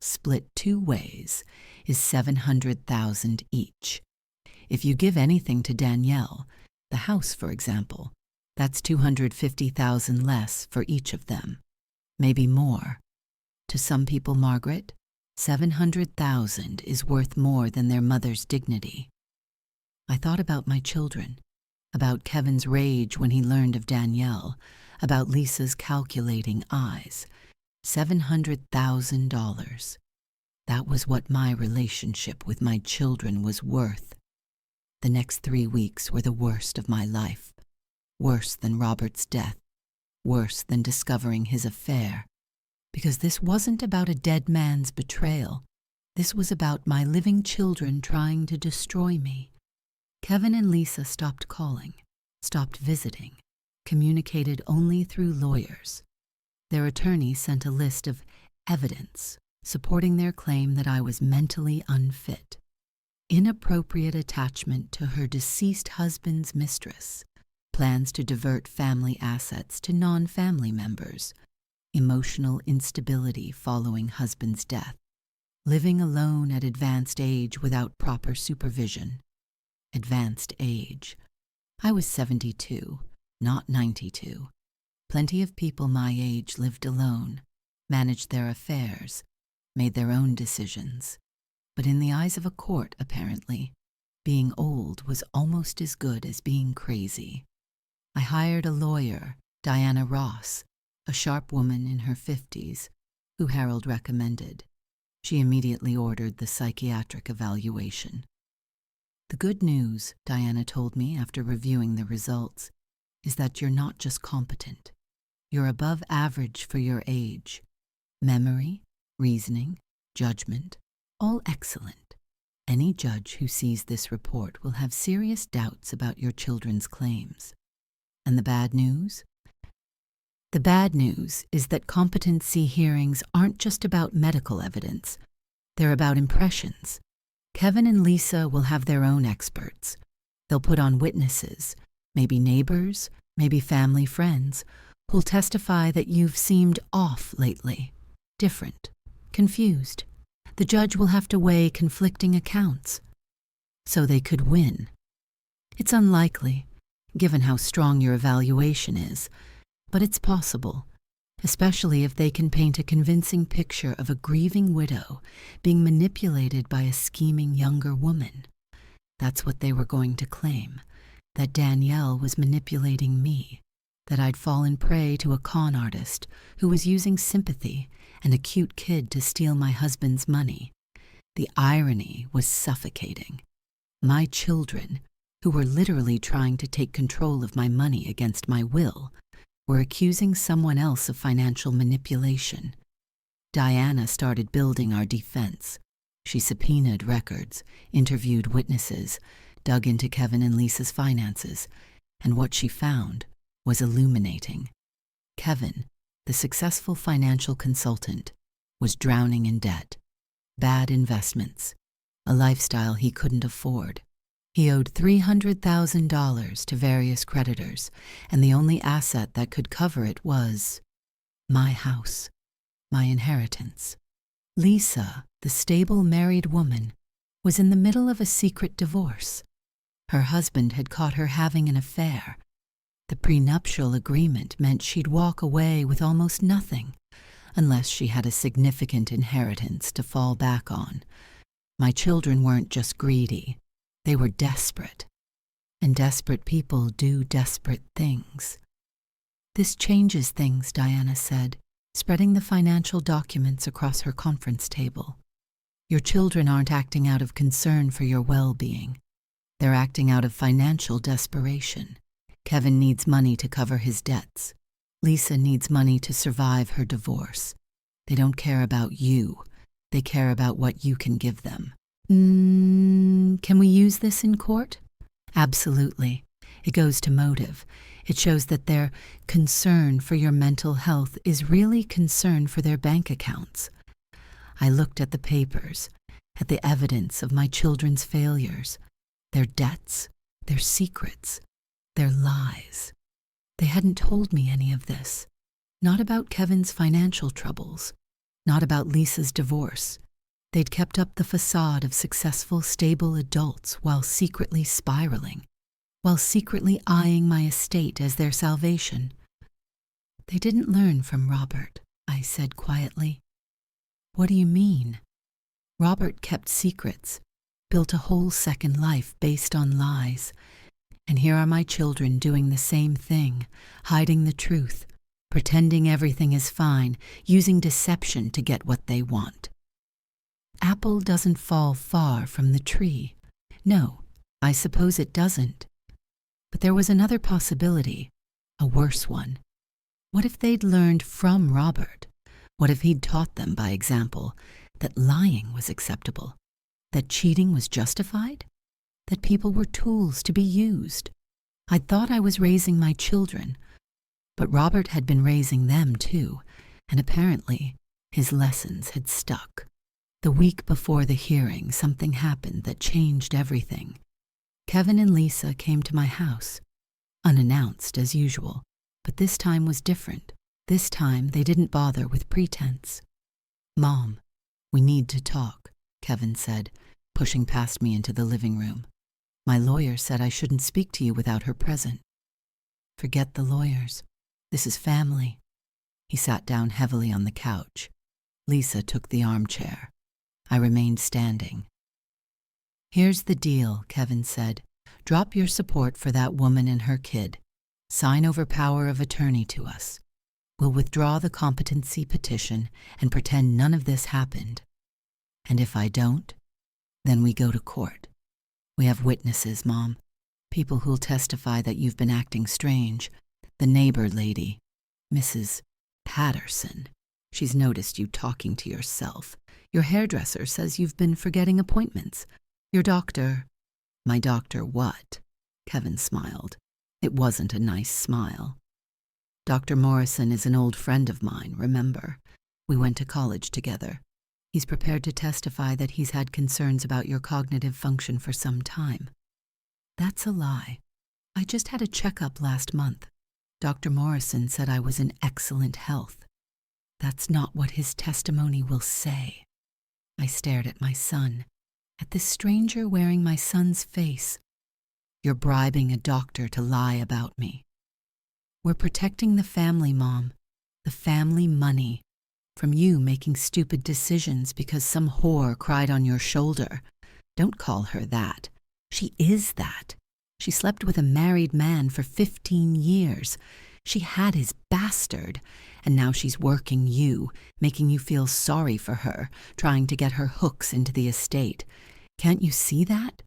split two ways is $700,000 each. If you give anything to Danielle, the house for example, that's $250,000 less for each of them, maybe more. To some people, Margaret, $700,000 is worth more than their mother's dignity." I thought about my children, about Kevin's rage when he learned of Danielle, about Lisa's calculating eyes. $700,000. That was what my relationship with my children was worth. The next 3 weeks were the worst of my life. Worse than Robert's death. Worse than discovering his affair. Because this wasn't about a dead man's betrayal. This was about my living children trying to destroy me. Kevin and Lisa stopped calling, stopped visiting, communicated only through lawyers. Their attorney sent a list of evidence supporting their claim that I was mentally unfit. Inappropriate attachment to her deceased husband's mistress, plans to divert family assets to non-family members, emotional instability following husband's death, living alone at advanced age without proper supervision. Advanced age. I was 72, not 92. Plenty of people my age lived alone, managed their affairs, made their own decisions. But in the eyes of a court, apparently, being old was almost as good as being crazy. I hired a lawyer, Diana Ross, a sharp woman in her 50s, who Harold recommended. She immediately ordered the psychiatric evaluation. "The good news," Diana told me after reviewing the results, "is that you're not just competent. You're above average for your age. Memory, reasoning, judgment, all excellent. Any judge who sees this report will have serious doubts about your children's claims. And the bad news? The bad news is that competency hearings aren't just about medical evidence. They're about impressions. Kevin and Lisa will have their own experts. They'll put on witnesses, maybe neighbors, maybe family friends, who'll testify that you've seemed off lately, different, confused. The judge will have to weigh conflicting accounts. So they could win. It's unlikely. given how strong your evaluation is, but it's possible, especially if they can paint a convincing picture of a grieving widow being manipulated by a scheming younger woman. That's what they were going to claim, that Danielle was manipulating me, that I'd fallen prey to a con artist who was using sympathy and a cute kid to steal my husband's money. The irony was suffocating. My children, who were literally trying to take control of my money against my will, were accusing someone else of financial manipulation. Diana started building our defense. She subpoenaed records, interviewed witnesses, dug into Kevin and Lisa's finances, and what she found was illuminating. Kevin, the successful financial consultant, was drowning in debt, bad investments, a lifestyle he couldn't afford. He owed $300,000 to various creditors, and the only asset that could cover it was my house, my inheritance. Lisa, the stable married woman, was in the middle of a secret divorce. Her husband had caught her having an affair. The prenuptial agreement meant she'd walk away with almost nothing, unless she had a significant inheritance to fall back on. My children weren't just greedy. They were desperate, and desperate people do desperate things. This changes things, Diana said, spreading the financial documents across her conference table. Your children aren't acting out of concern for your well-being. They're acting out of financial desperation. Kevin needs money to cover his debts. Lisa needs money to survive her divorce. They don't care about you. They care about what you can give them. Can we use this in court? Absolutely. It goes to motive. It shows that their concern for your mental health is really concern for their bank accounts. I looked at the papers, at the evidence of my children's failures, their debts, their secrets, their lies. They hadn't told me any of this. Not about Kevin's financial troubles, not about Lisa's divorce. They'd kept up the facade of successful, stable adults while secretly spiraling, while secretly eyeing my estate as their salvation. They didn't learn from Robert, I said quietly. What do you mean? Robert kept secrets, built a whole second life based on lies. And here are my children doing the same thing, hiding the truth, pretending everything is fine, using deception to get what they want. Apple doesn't fall far from the tree. No, I suppose it doesn't. But there was another possibility, a worse one. What if they'd learned from Robert? What if he'd taught them by example that lying was acceptable, that cheating was justified, that people were tools to be used? I'd thought I was raising my children, but Robert had been raising them too, and apparently his lessons had stuck. The week before the hearing, something happened that changed everything. Kevin and Lisa came to my house, unannounced as usual, but this time was different. This time they didn't bother with pretense. Mom, we need to talk, Kevin said, pushing past me into the living room. My lawyer said I shouldn't speak to you without her present. Forget the lawyers. This is family. He sat down heavily on the couch. Lisa took the armchair. I remained standing. Here's the deal, Kevin said. Drop your support for that woman and her kid. Sign over power of attorney to us. We'll withdraw the competency petition and pretend none of this happened. And if I don't, then we go to court. We have witnesses, Mom. People who'll testify that you've been acting strange. The neighbor lady, Mrs. Patterson. She's noticed you talking to yourself. Your hairdresser says you've been forgetting appointments. Your doctor... My doctor what? Kevin smiled. It wasn't a nice smile. Dr. Morrison is an old friend of mine, remember? We went to college together. He's prepared to testify that he's had concerns about your cognitive function for some time. That's a lie. I just had a checkup last month. Dr. Morrison said I was in excellent health. That's not what his testimony will say. I stared at my son, at this stranger wearing my son's face. You're bribing a doctor to lie about me. We're protecting the family, Mom, the family money, from you making stupid decisions because some whore cried on your shoulder. Don't call her that. She is that. She slept with a married man for 15 years. She had his bastard, and now she's working you, making you feel sorry for her, trying to get her hooks into the estate. Can't you see that?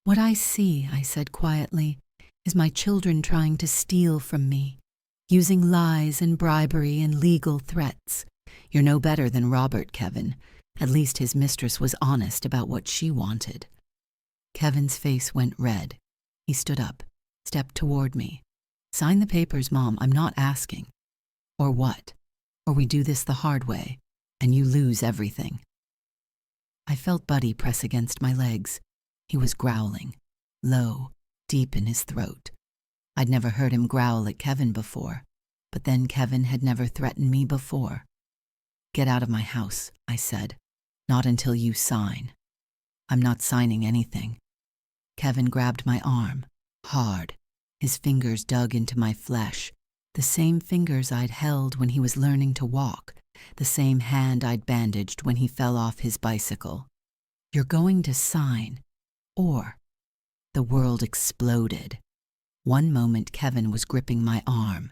What I see, I said quietly, is my children trying to steal from me, using lies and bribery and legal threats. You're no better than Robert, Kevin. At least his mistress was honest about what she wanted. Kevin's face went red. He stood up, stepped toward me. Sign the papers, Mom, I'm not asking. Or what? Or we do this the hard way, and you lose everything. I felt Buddy press against my legs. He was growling, low, deep in his throat. I'd never heard him growl at Kevin before, but then Kevin had never threatened me before. Get out of my house, I said. Not until you sign. I'm not signing anything. Kevin grabbed my arm, hard. His fingers dug into my flesh, the same fingers I'd held when he was learning to walk, the same hand I'd bandaged when he fell off his bicycle. You're going to sign, or... The world exploded. One moment Kevin was gripping my arm.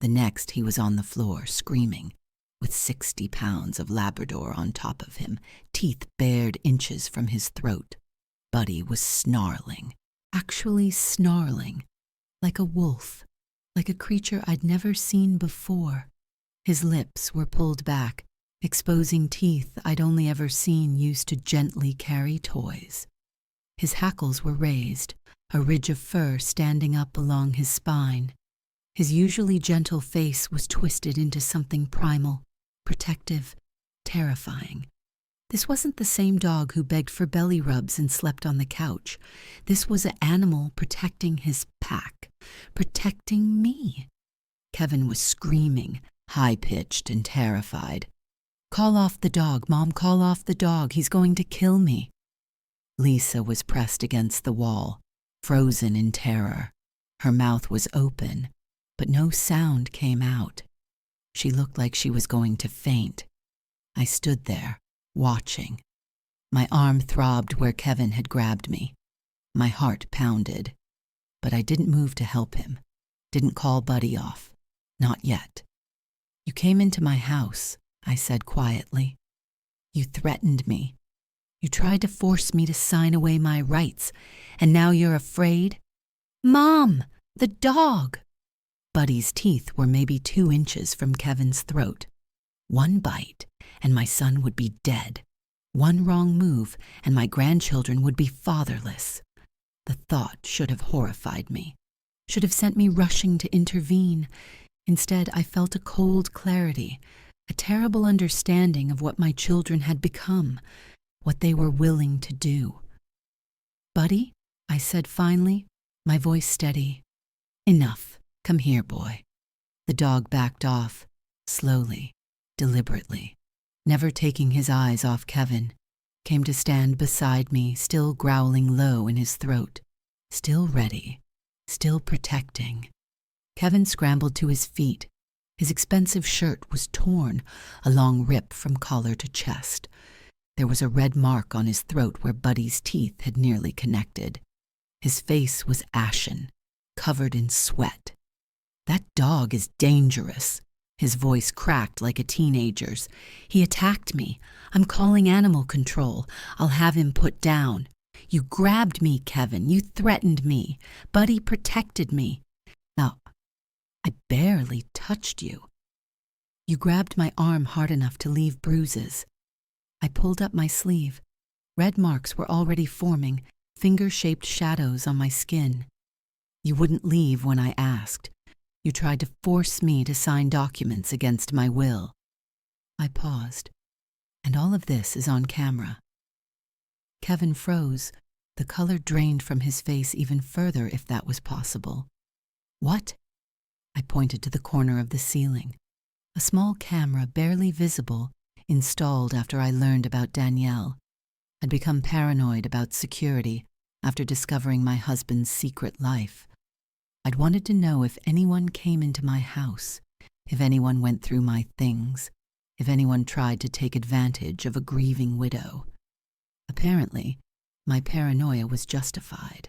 The next he was on the floor, screaming, with 60 pounds of Labrador on top of him, teeth bared inches from his throat. Buddy was snarling, actually snarling, like a wolf, like a creature I'd never seen before. His lips were pulled back, exposing teeth I'd only ever seen used to gently carry toys. His hackles were raised, a ridge of fur standing up along his spine. His usually gentle face was twisted into something primal, protective, terrifying. This wasn't the same dog who begged for belly rubs and slept on the couch. This was an animal protecting his pack, protecting me. Kevin was screaming, high-pitched and terrified. Call off the dog, Mom, call off the dog. He's going to kill me. Lisa was pressed against the wall, frozen in terror. Her mouth was open, but no sound came out. She looked like she was going to faint. I stood there, watching. My arm throbbed where Kevin had grabbed me. My heart pounded. But I didn't move to help him, didn't call Buddy off. Not yet. You came into my house, I said quietly. You threatened me. You tried to force me to sign away my rights, and now you're afraid? Mom, the dog! Buddy's teeth were maybe 2 inches from Kevin's throat. One bite, and my son would be dead. One wrong move, and my grandchildren would be fatherless. The thought should have horrified me, should have sent me rushing to intervene. Instead, I felt a cold clarity, a terrible understanding of what my children had become, what they were willing to do. Buddy, I said finally, my voice steady. Enough. Come here, boy. The dog backed off, slowly, deliberately, never taking his eyes off Kevin, came to stand beside me, still growling low in his throat, still ready, still protecting. Kevin scrambled to his feet. His expensive shirt was torn, a long rip from collar to chest. There was a red mark on his throat where Buddy's teeth had nearly connected. His face was ashen, covered in sweat. That dog is dangerous. His voice cracked like a teenager's. He attacked me. I'm calling animal control. I'll have him put down. You grabbed me, Kevin. You threatened me. Buddy protected me. Now, I barely touched you. You grabbed my arm hard enough to leave bruises. I pulled up my sleeve. Red marks were already forming, finger-shaped shadows on my skin. You wouldn't leave when I asked. You tried to force me to sign documents against my will. I paused. And all of this is on camera. Kevin froze. The color drained from his face even further if that was possible. What? I pointed to the corner of the ceiling. A small camera, barely visible, installed after I learned about Danielle. I'd become paranoid about security. after discovering my husband's secret life. I'd wanted to know if anyone came into my house, if anyone went through my things, if anyone tried to take advantage of a grieving widow. Apparently, my paranoia was justified.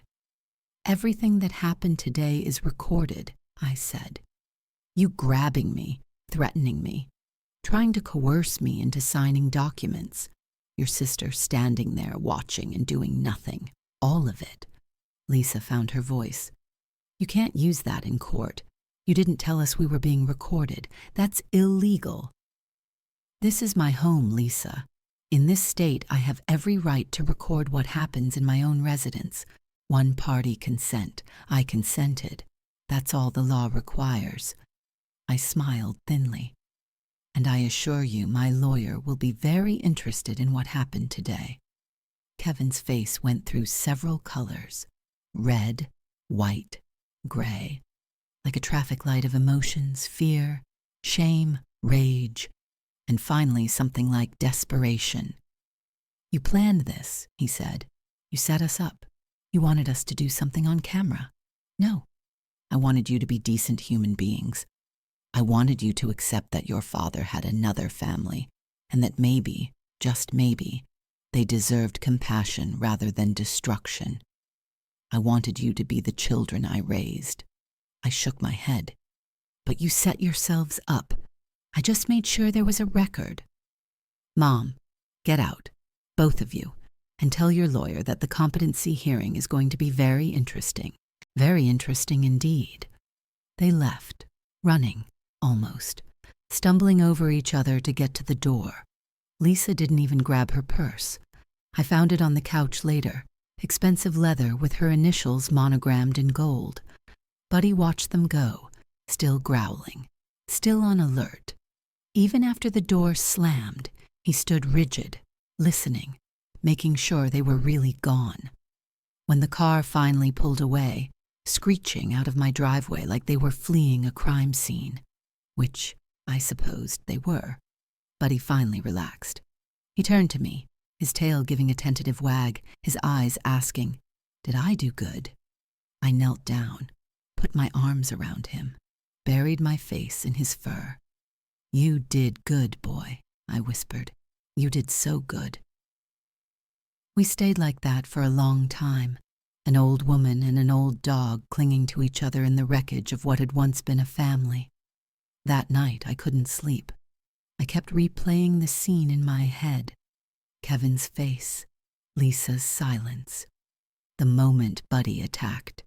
"Everything that happened today is recorded," I said. "You grabbing me, threatening me, trying to coerce me into signing documents, your sister standing there watching and doing nothing, all of it." Lisa found her voice. "You can't use that in court. You didn't tell us we were being recorded. That's illegal." "This is my home, Lisa. In this state, I have every right to record what happens in my own residence. One-party consent. I consented. That's all the law requires." I smiled thinly. "And I assure you my lawyer will be very interested in what happened today." Kevin's face went through several colors: red, white, gray, like a traffic light of emotions, fear, shame, rage, and finally something like desperation. "You planned this," he said. "You set us up. You wanted us to do something on camera." "No. I wanted you to be decent human beings. I wanted you to accept that your father had another family, and that maybe, just maybe, they deserved compassion rather than destruction. I wanted you to be the children I raised." I shook my head. "But you set yourselves up. I just made sure there was a record." "Mom, get out, both of you, and tell your lawyer that the competency hearing is going to be very interesting indeed." They left, running, almost, stumbling over each other to get to the door. Lisa didn't even grab her purse. I found it on the couch later, expensive leather with her initials monogrammed in gold. Buddy watched them go, still growling, still on alert. Even after the door slammed, he stood rigid, listening, making sure they were really gone. When the car finally pulled away, screeching out of my driveway like they were fleeing a crime scene, which I supposed they were, Buddy finally relaxed. He turned to me, his tail giving a tentative wag, his eyes asking, "Did I do good?" I knelt down, put my arms around him, buried my face in his fur. "You did good, boy," I whispered. "You did so good." We stayed like that for a long time, an old woman and an old dog clinging to each other in the wreckage of what had once been a family. That night I couldn't sleep. I kept replaying the scene in my head. Kevin's face, Lisa's silence. The moment Buddy attacked.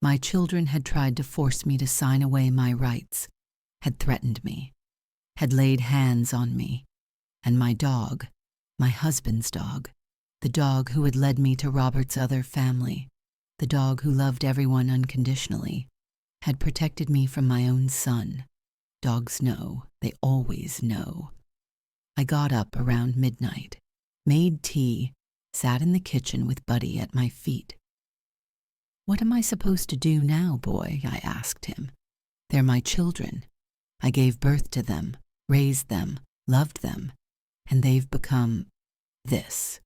My children had tried to force me to sign away my rights, had threatened me, had laid hands on me, and my dog, my husband's dog, the dog who had led me to Robert's other family, the dog who loved everyone unconditionally, had protected me from my own son. Dogs know, they always know. I got up around midnight, made tea, sat in the kitchen with Buddy at my feet. "What am I supposed to do now, boy?" I asked him. "They're my children. I gave birth to them, raised them, loved them, and they've become this."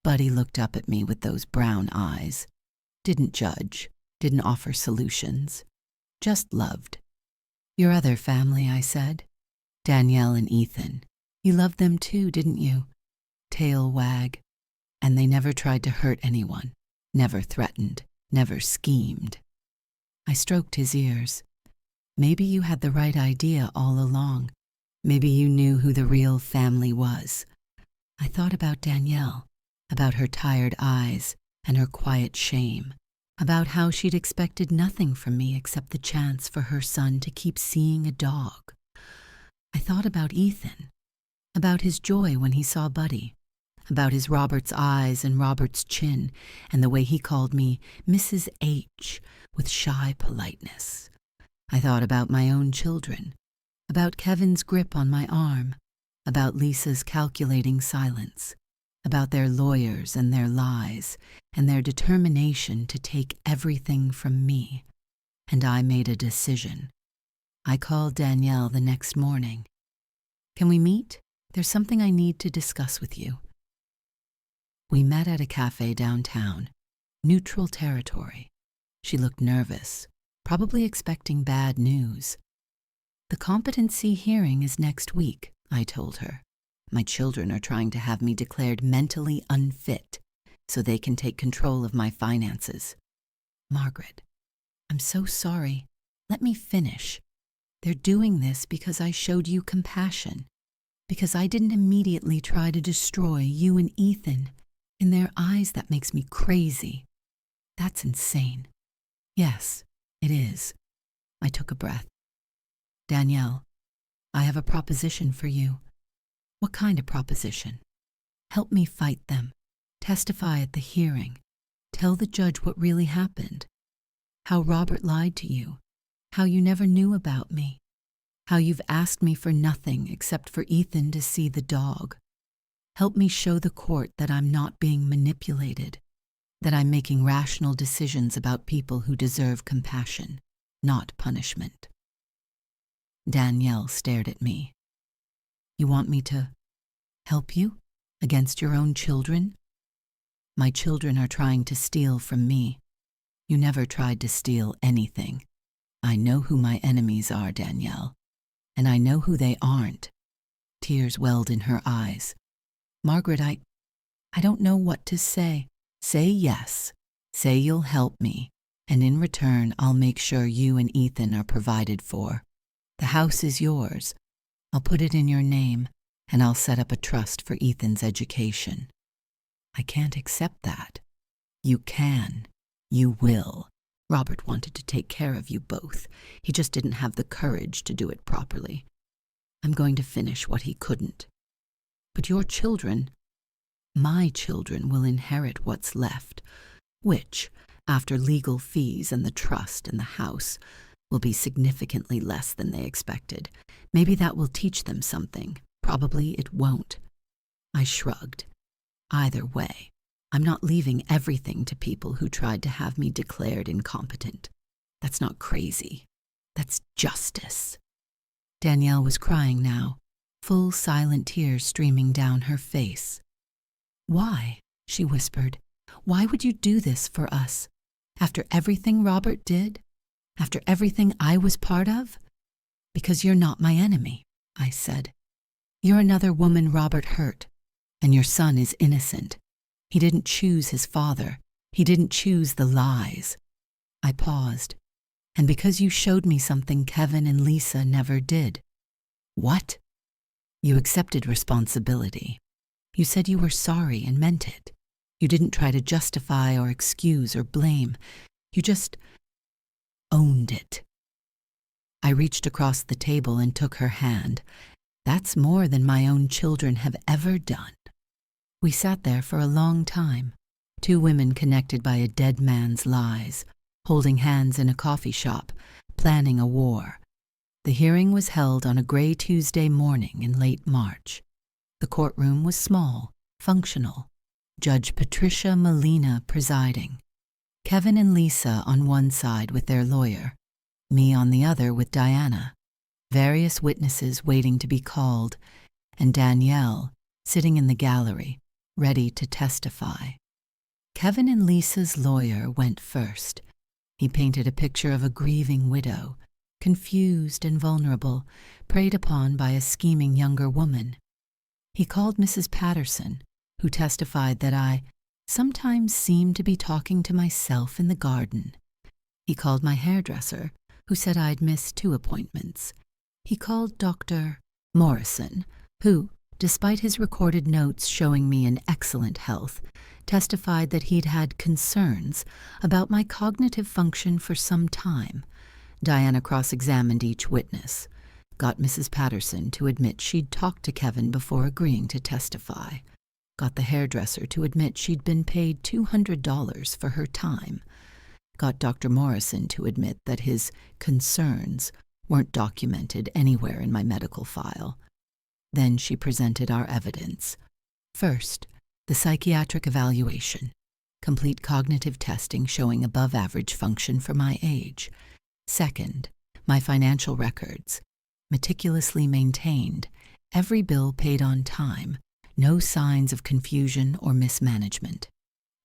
Buddy looked up at me with those brown eyes. Didn't judge, didn't offer solutions, just loved. "Your other family," I said. "Danielle and Ethan. You loved them too, didn't you?" Tail wag. "And they never tried to hurt anyone, never threatened, never schemed." I stroked his ears. "Maybe you had the right idea all along. Maybe you knew who the real family was." I thought about Danielle, about her tired eyes and her quiet shame, about how she'd expected nothing from me except the chance for her son to keep seeing a dog. I thought about Ethan, about his joy when he saw Buddy, about his Robert's eyes and Robert's chin, and the way he called me Mrs. H with shy politeness. I thought about my own children, about Kevin's grip on my arm, about Lisa's calculating silence, about their lawyers and their lies, and their determination to take everything from me. And I made a decision. I called Danielle the next morning. "Can we meet? There's something I need to discuss with you." We met at a cafe downtown. Neutral territory. She looked nervous, probably expecting bad news. The competency hearing is next week, I told her. My children are trying to have me declared mentally unfit so they can take control of my finances. Margaret, I'm so sorry. Let me finish. They're doing this because I showed you compassion, because I didn't immediately try to destroy you and Ethan. In their eyes, that makes me crazy. That's insane. Yes, it is. I took a breath. Danielle, I have a proposition for you. What kind of proposition? Help me fight them. Testify at the hearing. Tell the judge what really happened. How Robert lied to you. How you never knew about me. How you've asked me for nothing except for Ethan to see the dog. Help me show the court that I'm not being manipulated, that I'm making rational decisions about people who deserve compassion, not punishment. Danielle stared at me. You want me to help you against your own children? My children are trying to steal from me. You never tried to steal anything. I know who my enemies are, Danielle, and I know who they aren't. Tears welled in her eyes. Margaret, I don't know what to say. Say yes. Say you'll help me, and in return I'll make sure you and Ethan are provided for. The house is yours. I'll put it in your name, and I'll set up a trust for Ethan's education. I can't accept that. You can. You will. Robert wanted to take care of you both. He just didn't have the courage to do it properly. I'm going to finish what he couldn't. But your children, my children, will inherit what's left, which, after legal fees and the trust and the house, will be significantly less than they expected. Maybe that will teach them something. Probably it won't. I shrugged. Either way, I'm not leaving everything to people who tried to have me declared incompetent. That's not crazy. That's justice. Danielle was crying now, full silent tears streaming down her face. Why? She whispered. Why would you do this for us? After everything Robert did? After everything I was part of? Because you're not my enemy, I said. You're another woman Robert hurt, and your son is innocent. He didn't choose his father. He didn't choose the lies. I paused. And because you showed me something Kevin and Lisa never did. What? You accepted responsibility. You said you were sorry and meant it. You didn't try to justify or excuse or blame. You just owned it. I reached across the table and took her hand. That's more than my own children have ever done. We sat there for a long time, two women connected by a dead man's lies, holding hands in a coffee shop, planning a war. The hearing was held on a gray Tuesday morning in late March. The courtroom was small, functional. Judge Patricia Molina presiding. Kevin and Lisa on one side with their lawyer, me on the other with Diana, various witnesses waiting to be called, and Danielle sitting in the gallery, ready to testify. Kevin and Lisa's lawyer went first. He painted a picture of a grieving widow, confused and vulnerable, preyed upon by a scheming younger woman. He called Mrs. Patterson, who testified that I sometimes seemed to be talking to myself in the garden. He called my hairdresser, who said I'd missed 2 appointments. He called Dr. Morrison, who, despite his recorded notes showing me in excellent health, testified that he'd had concerns about my cognitive function for some time. Diana cross-examined each witness, got Mrs. Patterson to admit she'd talked to Kevin before agreeing to testify, got the hairdresser to admit she'd been paid $200 for her time, got Dr. Morrison to admit that his concerns weren't documented anywhere in my medical file. Then she presented our evidence. First, the psychiatric evaluation, complete cognitive testing showing above-average function for my age. Second, my financial records, meticulously maintained, every bill paid on time, no signs of confusion or mismanagement.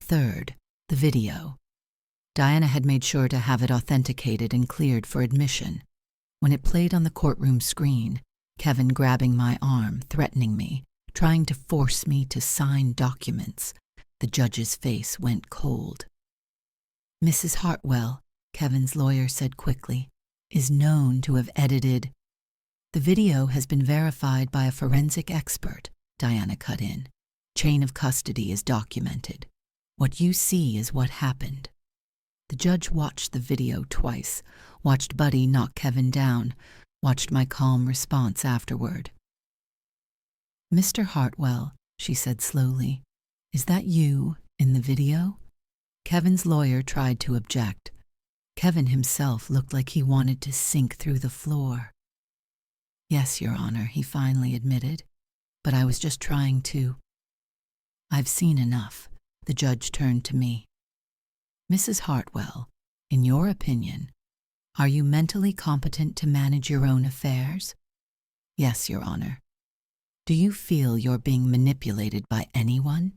Third, The video. Diana had made sure to have it authenticated and cleared for admission. When it played on the courtroom screen, Kevin grabbing my arm, threatening me, trying to force me to sign documents, the judge's face went cold. Mrs. Hartwell, Kevin's lawyer said quickly, is known to have edited. The video has been verified by a forensic expert, Diana cut in. Chain of custody is documented. What you see is what happened. The judge watched the video twice, watched Buddy knock Kevin down, watched my calm response afterward. Mr. Hartwell, she said slowly, is that you in the video? Kevin's lawyer tried to object. Kevin himself looked like he wanted to sink through the floor. Yes, Your Honor, he finally admitted, but I was just trying to. I've seen enough. The judge turned to me. Mrs. Hartwell, in your opinion, are you mentally competent to manage your own affairs? Yes, Your Honor. Do you feel you're being manipulated by anyone?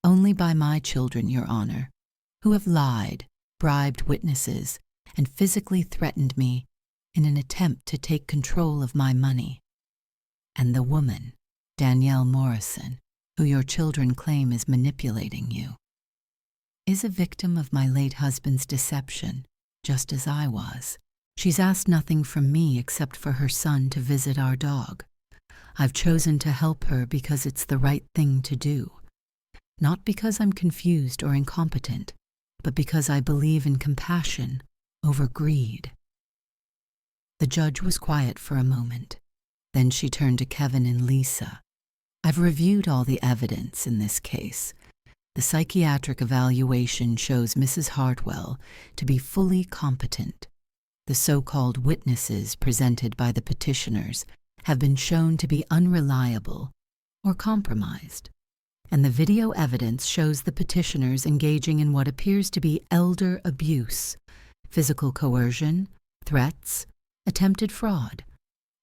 Only by my children, Your Honor, who have lied, bribed witnesses, and physically threatened me in an attempt to take control of my money. And the woman, Danielle Morrison, who your children claim is manipulating you, is a victim of my late husband's deception, just as I was. She's asked nothing from me except for her son to visit our dog. I've chosen to help her because it's the right thing to do. Not because I'm confused or incompetent, but because I believe in compassion over greed. The judge was quiet for a moment. Then she turned to Kevin and Lisa. I've reviewed all the evidence in this case. The psychiatric evaluation shows Mrs. Hartwell to be fully competent. The so-called witnesses presented by the petitioners have been shown to be unreliable or compromised. And the video evidence shows the petitioners engaging in what appears to be elder abuse, physical coercion, threats, attempted fraud.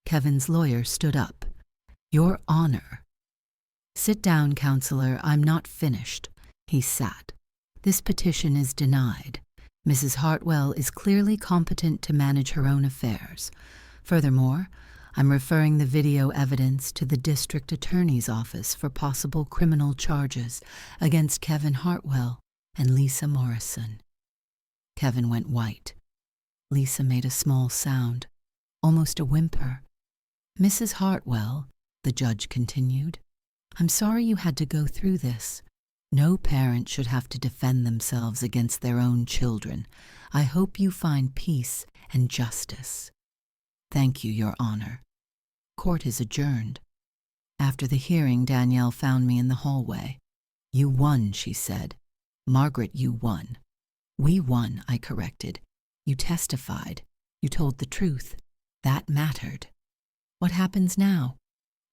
Kevin's lawyer stood up. Your Honor. Sit down, counselor. I'm not finished. He sat. This petition is denied. Mrs. Hartwell is clearly competent to manage her own affairs. Furthermore, I'm referring the video evidence to the district attorney's office for possible criminal charges against Kevin Hartwell and Lisa Morrison. Kevin went white. Lisa made a small sound, almost a whimper. Mrs. Hartwell, the judge continued, I'm sorry you had to go through this. No parent should have to defend themselves against their own children. I hope you find peace and justice. Thank you, Your Honor. Court is adjourned. After the hearing, Danielle found me in the hallway. You won, she said. Margaret, you won. We won, I corrected. You testified. You told the truth. That mattered. What happens now?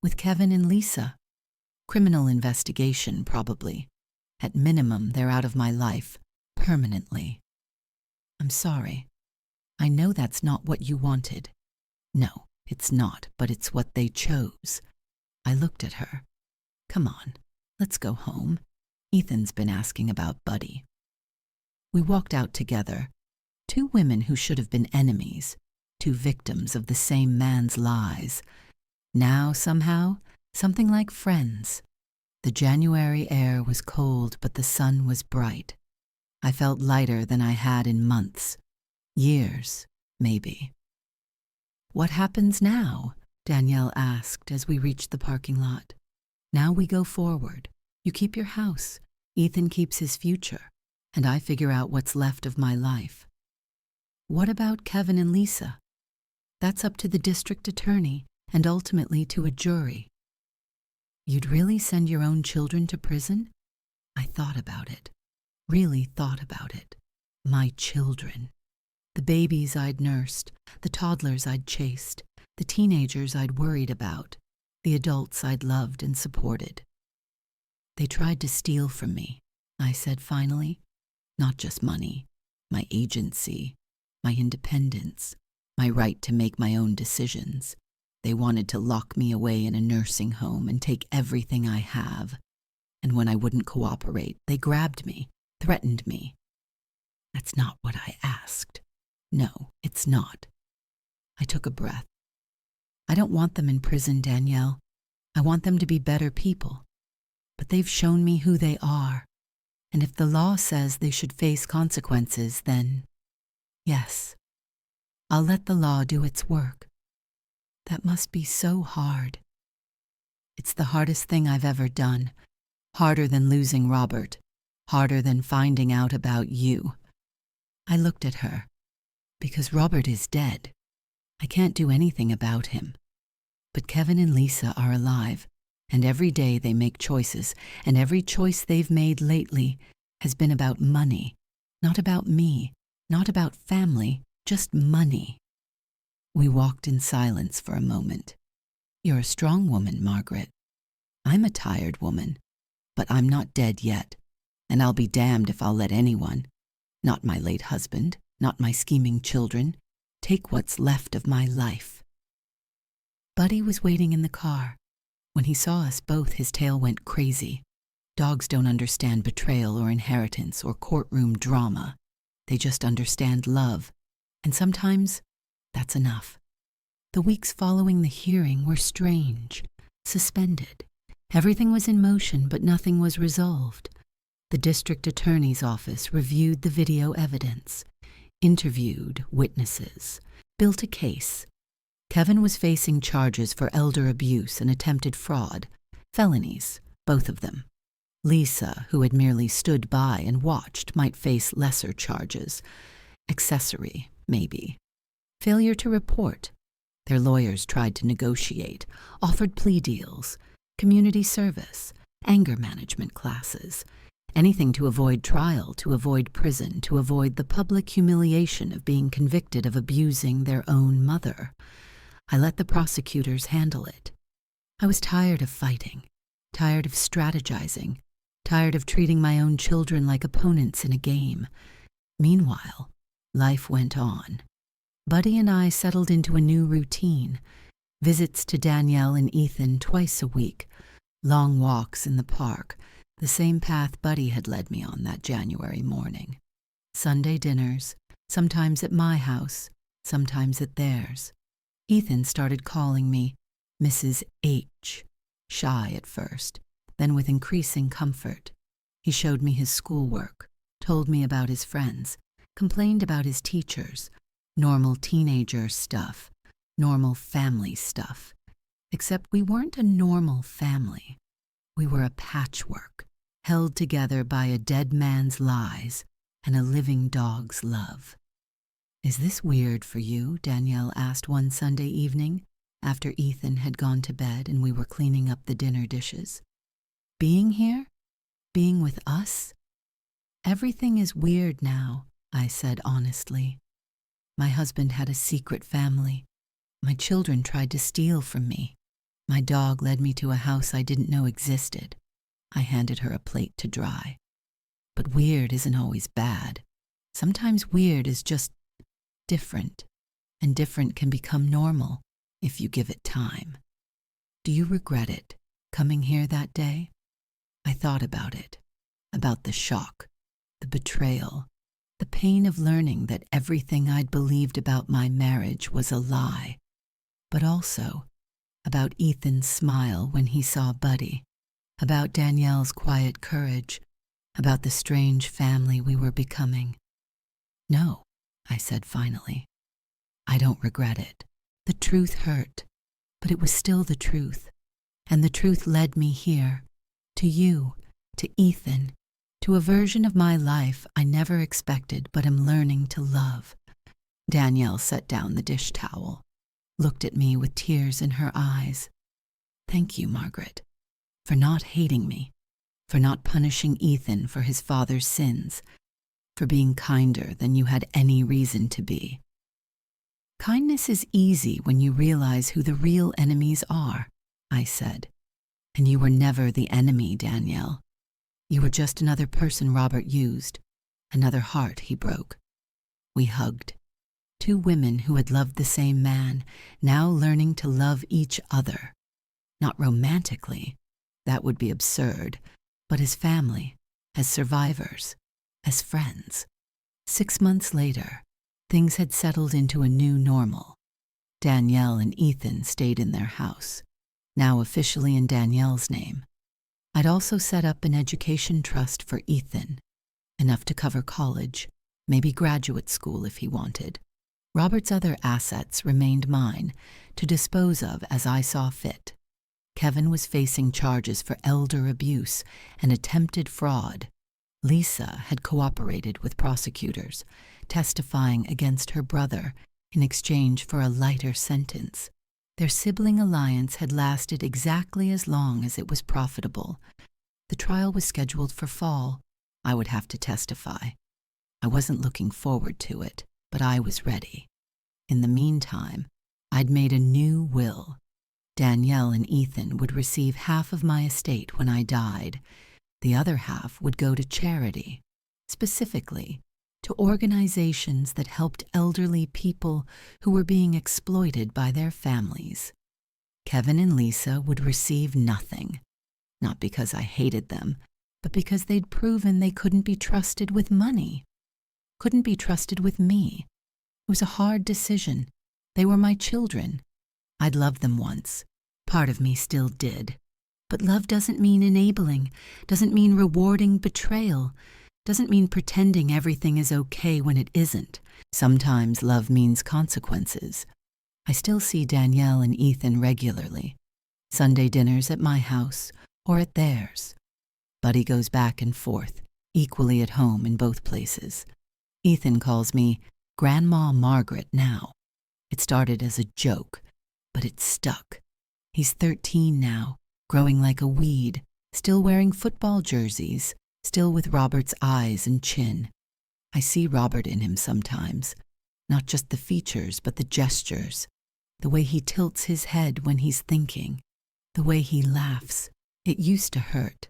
With Kevin and Lisa? Criminal investigation, probably. At minimum, they're out of my life, permanently. I'm sorry. I know that's not what you wanted. No, it's not, but it's what they chose. I looked at her. Come on, let's go home. Ethan's been asking about Buddy. We walked out together. Two women who should have been enemies, two victims of the same man's lies. Now, somehow, something like friends. The January air was cold, but the sun was bright. I felt lighter than I had in months. Years, maybe. What happens now? Danielle asked as we reached the parking lot. Now we go forward. You keep your house. Ethan keeps his future. And I figure out what's left of my life. What about Kevin and Lisa? That's up to the district attorney and ultimately to a jury. You'd really send your own children to prison? I thought about it. Really thought about it. My children. The babies I'd nursed, the toddlers I'd chased, the teenagers I'd worried about, the adults I'd loved and supported. They tried to steal from me, I said finally. Not just money, my agency, my independence, my right to make my own decisions. They wanted to lock me away in a nursing home and take everything I have. And when I wouldn't cooperate, they grabbed me, threatened me. That's not what I asked. No, it's not. I took a breath. I don't want them in prison, Danielle. I want them to be better people. But they've shown me who they are. And if the law says they should face consequences, then yes, I'll let the law do its work. That must be so hard. It's the hardest thing I've ever done. Harder than losing Robert. Harder than finding out about you. I looked at her. Because Robert is dead. I can't do anything about him. But Kevin and Lisa are alive, and every day they make choices, and every choice they've made lately has been about money, not about me, not about family, just money. We walked in silence for a moment. You're a strong woman, Margaret. I'm a tired woman, but I'm not dead yet, and I'll be damned if I'll let anyone, not my late husband, not my scheming children, take what's left of my life. Buddy was waiting in the car. When he saw us both, his tail went crazy. Dogs don't understand betrayal or inheritance or courtroom drama. They just understand love, and sometimes that's enough. The weeks following the hearing were strange, suspended. Everything was in motion, but nothing was resolved. The district attorney's office reviewed the video evidence, interviewed witnesses, built a case. Kevin was facing charges for elder abuse and attempted fraud, felonies, both of them. Lisa, who had merely stood by and watched, might face lesser charges. Accessory, maybe. Failure to report. Their lawyers tried to negotiate, offered plea deals, community service, anger management classes, anything to avoid trial, to avoid prison, to avoid the public humiliation of being convicted of abusing their own mother. I let the prosecutors handle it. I was tired of fighting, tired of strategizing, tired of treating my own children like opponents in a game. Meanwhile, life went on. Buddy and I settled into a new routine, visits to Danielle and Ethan twice a week, long walks in the park, the same path Buddy had led me on that January morning. Sunday dinners, sometimes at my house, sometimes at theirs. Ethan started calling me Mrs. H, shy at first, then with increasing comfort. He showed me his schoolwork, told me about his friends, complained about his teachers, normal teenager stuff, normal family stuff. Except we weren't a normal family. We were a patchwork, held together by a dead man's lies and a living dog's love. "Is this weird for you?" Danielle asked one Sunday evening, after Ethan had gone to bed and we were cleaning up the dinner dishes. "Being here? Being with us?" "Everything is weird now," I said honestly. "My husband had a secret family. My children tried to steal from me. My dog led me to a house I didn't know existed." I handed her a plate to dry. "But weird isn't always bad. Sometimes weird is just different, and different can become normal if you give it time." "Do you regret it, coming here that day?" I thought about it, about the shock, the betrayal, the pain of learning that everything I'd believed about my marriage was a lie, but also about Ethan's smile when he saw Buddy, about Danielle's quiet courage, about the strange family we were becoming. "No," I said finally. "I don't regret it. The truth hurt, but it was still the truth. And the truth led me here, to you, to Ethan, to a version of my life I never expected but am learning to love." Danielle set down the dish towel, looked at me with tears in her eyes. "Thank you, Margaret, for not hating me, for not punishing Ethan for his father's sins, for being kinder than you had any reason to be." "Kindness is easy when you realize who the real enemies are," I said. "And you were never the enemy, Danielle. You were just another person Robert used, another heart he broke." We hugged. Two women who had loved the same man, now learning to love each other. Not romantically, that would be absurd, but as family, as survivors, as friends. 6 months later, things had settled into a new normal. Danielle and Ethan stayed in their house, now officially in Danielle's name. I'd also set up an education trust for Ethan, enough to cover college, maybe graduate school if he wanted. Robert's other assets remained mine, to dispose of as I saw fit. Kevin was facing charges for elder abuse and attempted fraud. Lisa had cooperated with prosecutors, testifying against her brother in exchange for a lighter sentence. Their sibling alliance had lasted exactly as long as it was profitable. The trial was scheduled for fall. I would have to testify. I wasn't looking forward to it, but I was ready. In the meantime, I'd made a new will. Danielle and Ethan would receive half of my estate when I died. The other half would go to charity, specifically to organizations that helped elderly people who were being exploited by their families. Kevin and Lisa would receive nothing, not because I hated them, but because they'd proven they couldn't be trusted with money, couldn't be trusted with me. It was a hard decision. They were my children. I'd loved them once. Part of me still did. But love doesn't mean enabling, doesn't mean rewarding betrayal, doesn't mean pretending everything is okay when it isn't. Sometimes love means consequences. I still see Danielle and Ethan regularly. Sunday dinners at my house or at theirs. Buddy goes back and forth, equally at home in both places. Ethan calls me Grandma Margaret now. It started as a joke, but it stuck. He's 13 now, growing like a weed, still wearing football jerseys, still with Robert's eyes and chin. I see Robert in him sometimes, not just the features but the gestures, the way he tilts his head when he's thinking, the way he laughs. It used to hurt.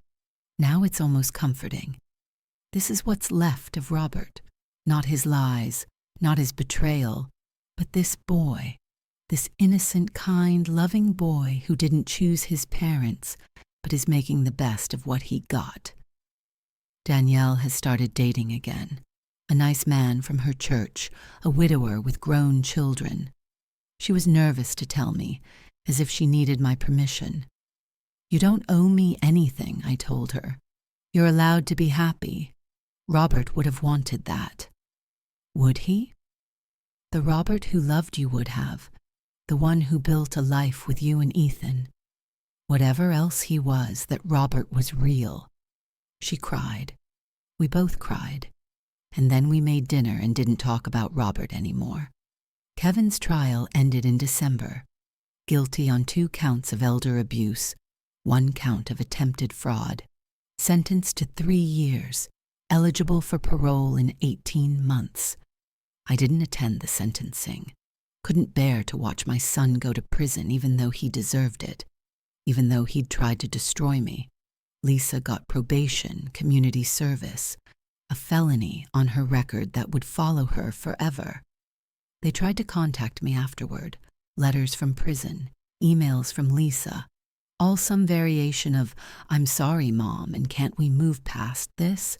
Now it's almost comforting. This is what's left of Robert, not his lies, not his betrayal, but this boy, this innocent, kind, loving boy who didn't choose his parents, but is making the best of what he got. Danielle has started dating again. A nice man from her church, a widower with grown children. She was nervous to tell me, as if she needed my permission. "You don't owe me anything," I told her. "You're allowed to be happy." Robert would have wanted that. Would he? The Robert who loved you would have, the one who built a life with you and Ethan. Whatever else he was, that Robert was real. She cried. We both cried. And then we made dinner and didn't talk about Robert anymore. Kevin's trial ended in December. Guilty on 2 counts of elder abuse, 1 count of attempted fraud. Sentenced to 3 years, eligible for parole in 18 months. I didn't attend the sentencing. Couldn't bear to watch my son go to prison even though he deserved it, even though he'd tried to destroy me. Lisa got probation, community service, a felony on her record that would follow her forever. They tried to contact me afterward, letters from prison, emails from Lisa, all some variation of, "I'm sorry, Mom, and can't we move past this?"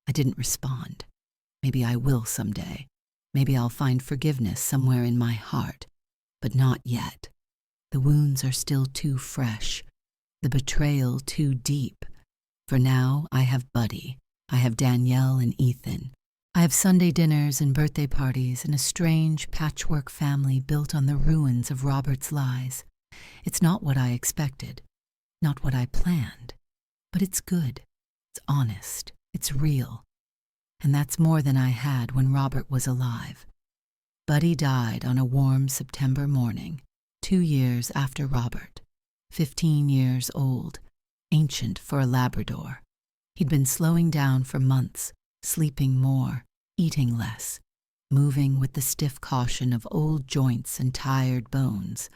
I didn't respond. Maybe I will someday. Maybe I'll find forgiveness somewhere in my heart, but not yet. The wounds are still too fresh, the betrayal too deep. For now, I have Buddy. I have Danielle and Ethan. I have Sunday dinners and birthday parties and a strange patchwork family built on the ruins of Robert's lies. It's not what I expected, not what I planned, but it's good, it's honest, it's real. And that's more than I had when Robert was alive. Buddy died on a warm September morning, 2 years after Robert, 15 years old, ancient for a Labrador. He'd been slowing down for months, sleeping more, eating less, moving with the stiff caution of old joints and tired bones.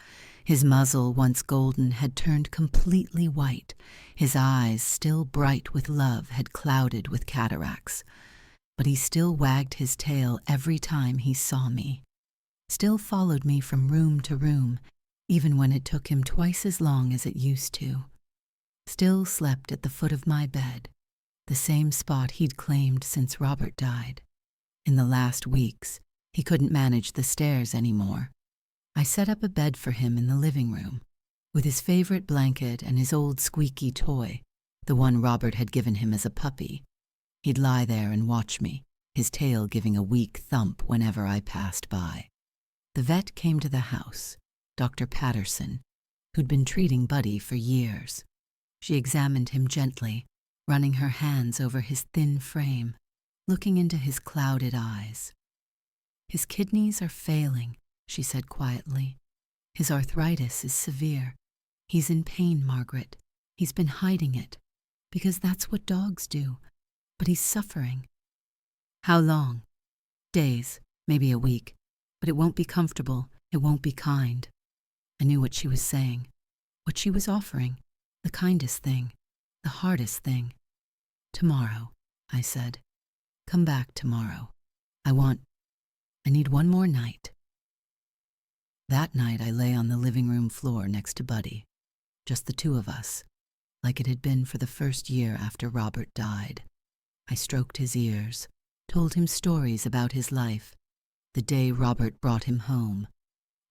His muzzle, once golden, had turned completely white. His eyes, still bright with love, had clouded with cataracts. But he still wagged his tail every time he saw me, still followed me from room to room, even when it took him twice as long as it used to, still slept at the foot of my bed, the same spot he'd claimed since Robert died. In the last weeks, he couldn't manage the stairs anymore. I set up a bed for him in the living room, with his favorite blanket and his old squeaky toy, the one Robert had given him as a puppy. He'd lie there and watch me, his tail giving a weak thump whenever I passed by. The vet came to the house, Dr. Patterson, who'd been treating Buddy for years. She examined him gently, running her hands over his thin frame, looking into his clouded eyes. "His kidneys are failing," she said quietly. "His arthritis is severe. He's in pain, Margaret. He's been hiding it, because that's what dogs do. But he's suffering." "How long?" "Days, maybe a week. But it won't be comfortable. It won't be kind." I knew what she was saying, what she was offering, the kindest thing, the hardest thing. "Tomorrow," I said. "Come back tomorrow. I need one more night." That night I lay on the living room floor next to Buddy, just the two of us, like it had been for the first year after Robert died. I stroked his ears, told him stories about his life, the day Robert brought him home,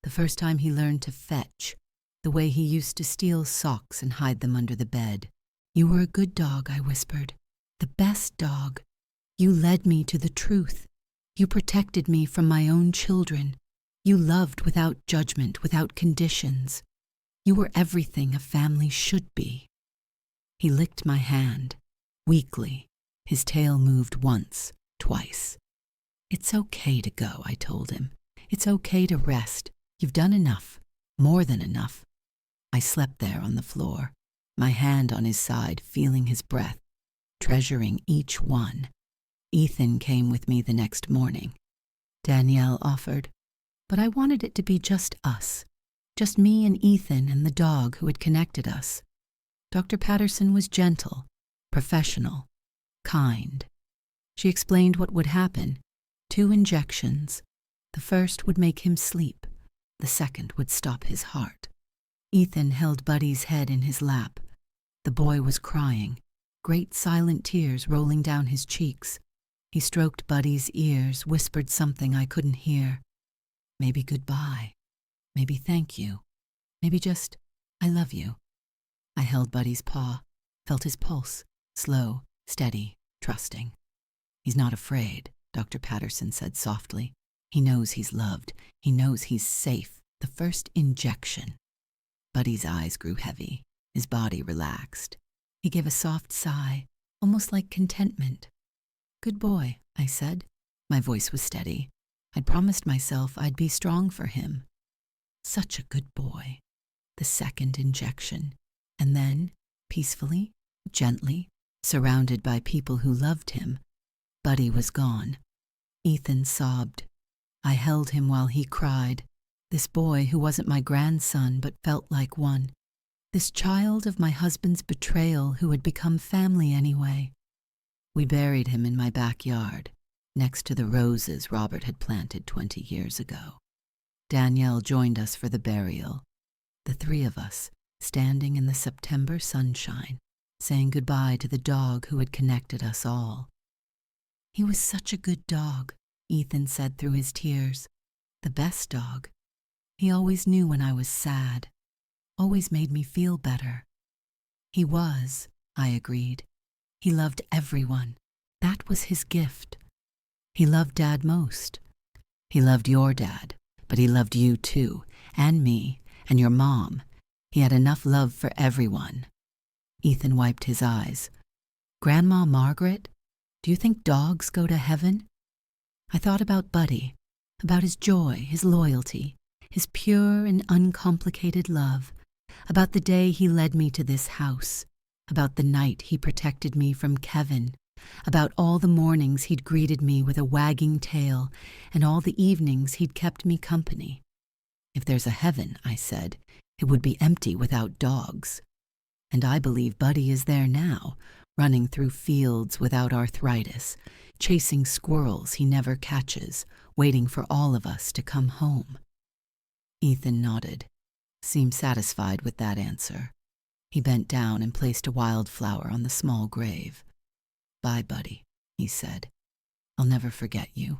the first time he learned to fetch, the way he used to steal socks and hide them under the bed. "You were a good dog," I whispered, "the best dog. You led me to the truth. You protected me from my own children. You loved without judgment, without conditions. You were everything a family should be." He licked my hand, weakly. His tail moved once, twice. "It's okay to go," I told him. "It's okay to rest. You've done enough, more than enough." I slept there on the floor, my hand on his side, feeling his breath, treasuring each one. Ethan came with me the next morning. Danielle offered, but I wanted it to be just us, just me and Ethan and the dog who had connected us. Dr. Patterson was gentle, professional, kind. She explained what would happen. 2 injections. The first would make him sleep. The second would stop his heart. Ethan held Buddy's head in his lap. The boy was crying, great silent tears rolling down his cheeks. He stroked Buddy's ears, whispered something I couldn't hear. Maybe goodbye. Maybe thank you. Maybe just, I love you. I held Buddy's paw, felt his pulse, slow, steady, trusting. "He's not afraid," Dr. Patterson said softly. "He knows he's loved. He knows he's safe. The first injection." Buddy's eyes grew heavy. His body relaxed. He gave a soft sigh, almost like contentment. "Good boy," I said. My voice was steady. I'd promised myself I'd be strong for him. Such a good boy. The second injection. And then, peacefully, gently, surrounded by people who loved him, Buddy was gone. Ethan sobbed. I held him while he cried. This boy who wasn't my grandson but felt like one. This child of my husband's betrayal who had become family anyway. We buried him in my backyard, next to the roses Robert had planted 20 years ago. Danielle joined us for the burial, the 3 of us, standing in the September sunshine, saying goodbye to the dog who had connected us all. "He was such a good dog," Ethan said through his tears. "The best dog. He always knew when I was sad, always made me feel better." "He was," I agreed. "He loved everyone. That was his gift. He loved Dad most. He loved your dad, but he loved you too, and me, and your mom. He had enough love for everyone." Ethan wiped his eyes. "Grandma Margaret, do you think dogs go to heaven?" I thought about Buddy, about his joy, his loyalty, his pure and uncomplicated love, about the day he led me to this house, about the night he protected me from Kevin, about all the mornings he'd greeted me with a wagging tail, and all the evenings he'd kept me company. If there's a heaven, I said, it would be empty without dogs. And I believe Buddy is there now, running through fields without arthritis, chasing squirrels he never catches, waiting for all of us to come home. Ethan nodded, seemed satisfied with that answer. He bent down and placed a wildflower on the small grave. "Bye, Buddy," he said. "I'll never forget you."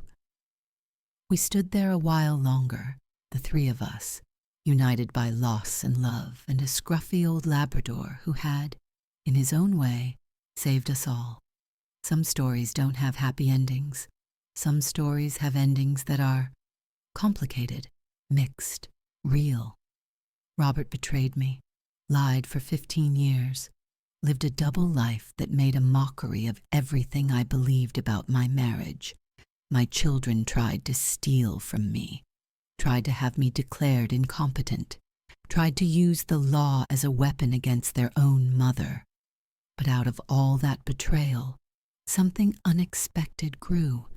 We stood there a while longer, the three of us, united by loss and love and a scruffy old Labrador who had, in his own way, saved us all. Some stories don't have happy endings. Some stories have endings that are complicated, mixed, real. Robert betrayed me, lied for 15 years, lived a double life that made a mockery of everything I believed about my marriage. My children tried to steal from me, tried to have me declared incompetent, tried to use the law as a weapon against their own mother. But out of all that betrayal, something unexpected grew.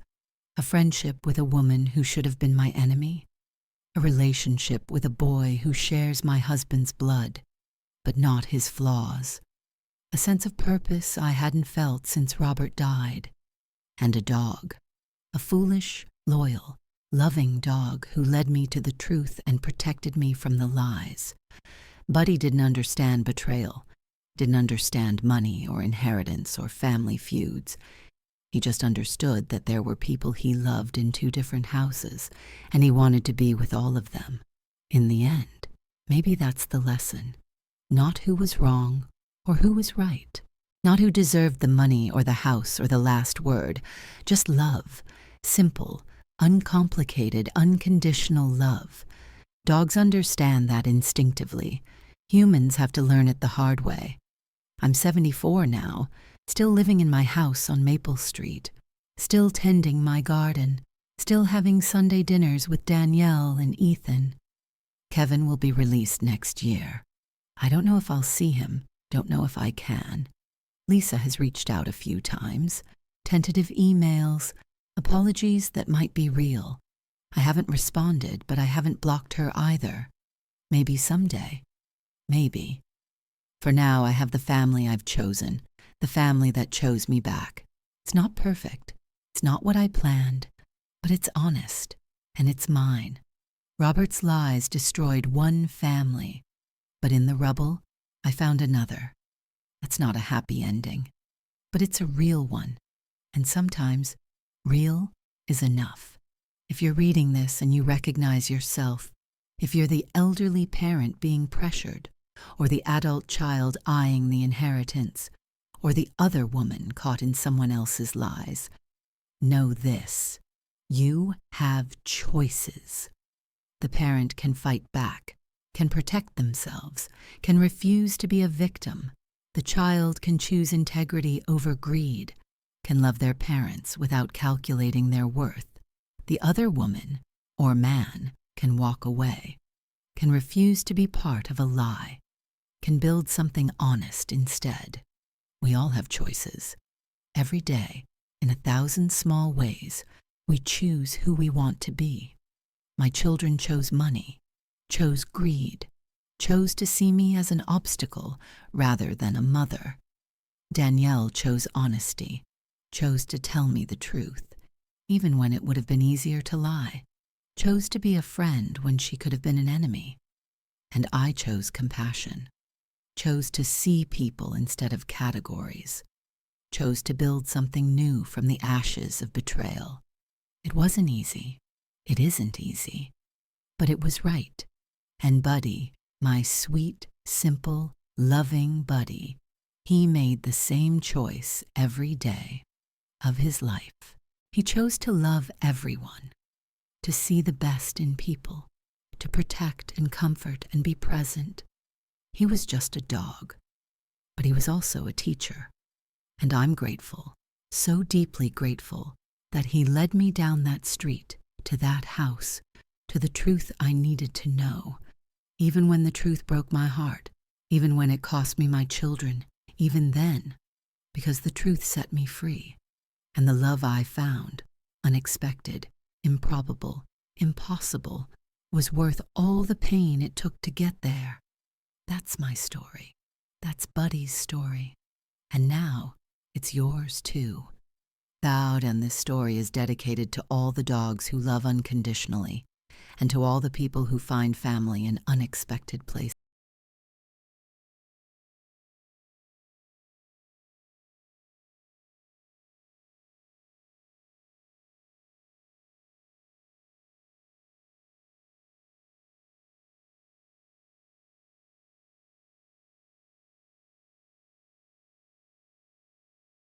A friendship with a woman who should have been my enemy. A relationship with a boy who shares my husband's blood, but not his flaws. A sense of purpose I hadn't felt since Robert died. And a dog. A foolish, loyal, loving dog who led me to the truth and protected me from the lies. Buddy didn't understand betrayal, didn't understand money or inheritance or family feuds. He just understood that there were people he loved in 2 different houses, and he wanted to be with all of them. In the end, maybe that's the lesson. Not who was wrong or who was right. Not who deserved the money or the house or the last word. Just love. Simple, uncomplicated, unconditional love. Dogs understand that instinctively. Humans have to learn it the hard way. I'm 74 now, still living in my house on Maple Street, still tending my garden, still having Sunday dinners with Danielle and Ethan. Kevin will be released next year. I don't know if I'll see him, don't know if I can. Lisa has reached out a few times, tentative emails, apologies that might be real. I haven't responded, but I haven't blocked her either. Maybe someday. Maybe. For now, I have the family I've chosen, the family that chose me back. It's not perfect. It's not what I planned, but it's honest, and it's mine. Robert's lies destroyed one family, but in the rubble, I found another. That's not a happy ending, but it's a real one, and sometimes real is enough. If you're reading this and you recognize yourself, if you're the elderly parent being pressured, or the adult child eyeing the inheritance, or the other woman caught in someone else's lies, know this: you have choices. The parent can fight back, can protect themselves, can refuse to be a victim. The child can choose integrity over greed, can love their parents without calculating their worth. The other woman, or man, can walk away, can refuse to be part of a lie, can build something honest instead. We all have choices. Every day, in 1,000 small ways, we choose who we want to be. My children chose money, chose greed, chose to see me as an obstacle rather than a mother. Danielle chose honesty, chose to tell me the truth, even when it would have been easier to lie, chose to be a friend when she could have been an enemy. And I chose compassion, chose to see people instead of categories, chose to build something new from the ashes of betrayal. It wasn't easy. It isn't easy. But it was right. And Buddy, my sweet, simple, loving Buddy, he made the same choice every day of his life. He chose to love everyone, to see the best in people, to protect and comfort and be present. He was just a dog, but he was also a teacher. And I'm grateful, so deeply grateful, that he led me down that street, to that house, to the truth I needed to know, even when the truth broke my heart, even when it cost me my children, even then, because the truth set me free. And the love I found, unexpected, improbable, impossible, was worth all the pain it took to get there. That's my story. That's Buddy's story. And now, it's yours too. Vowed, and this story is dedicated to all the dogs who love unconditionally, and to all the people who find family in unexpected places.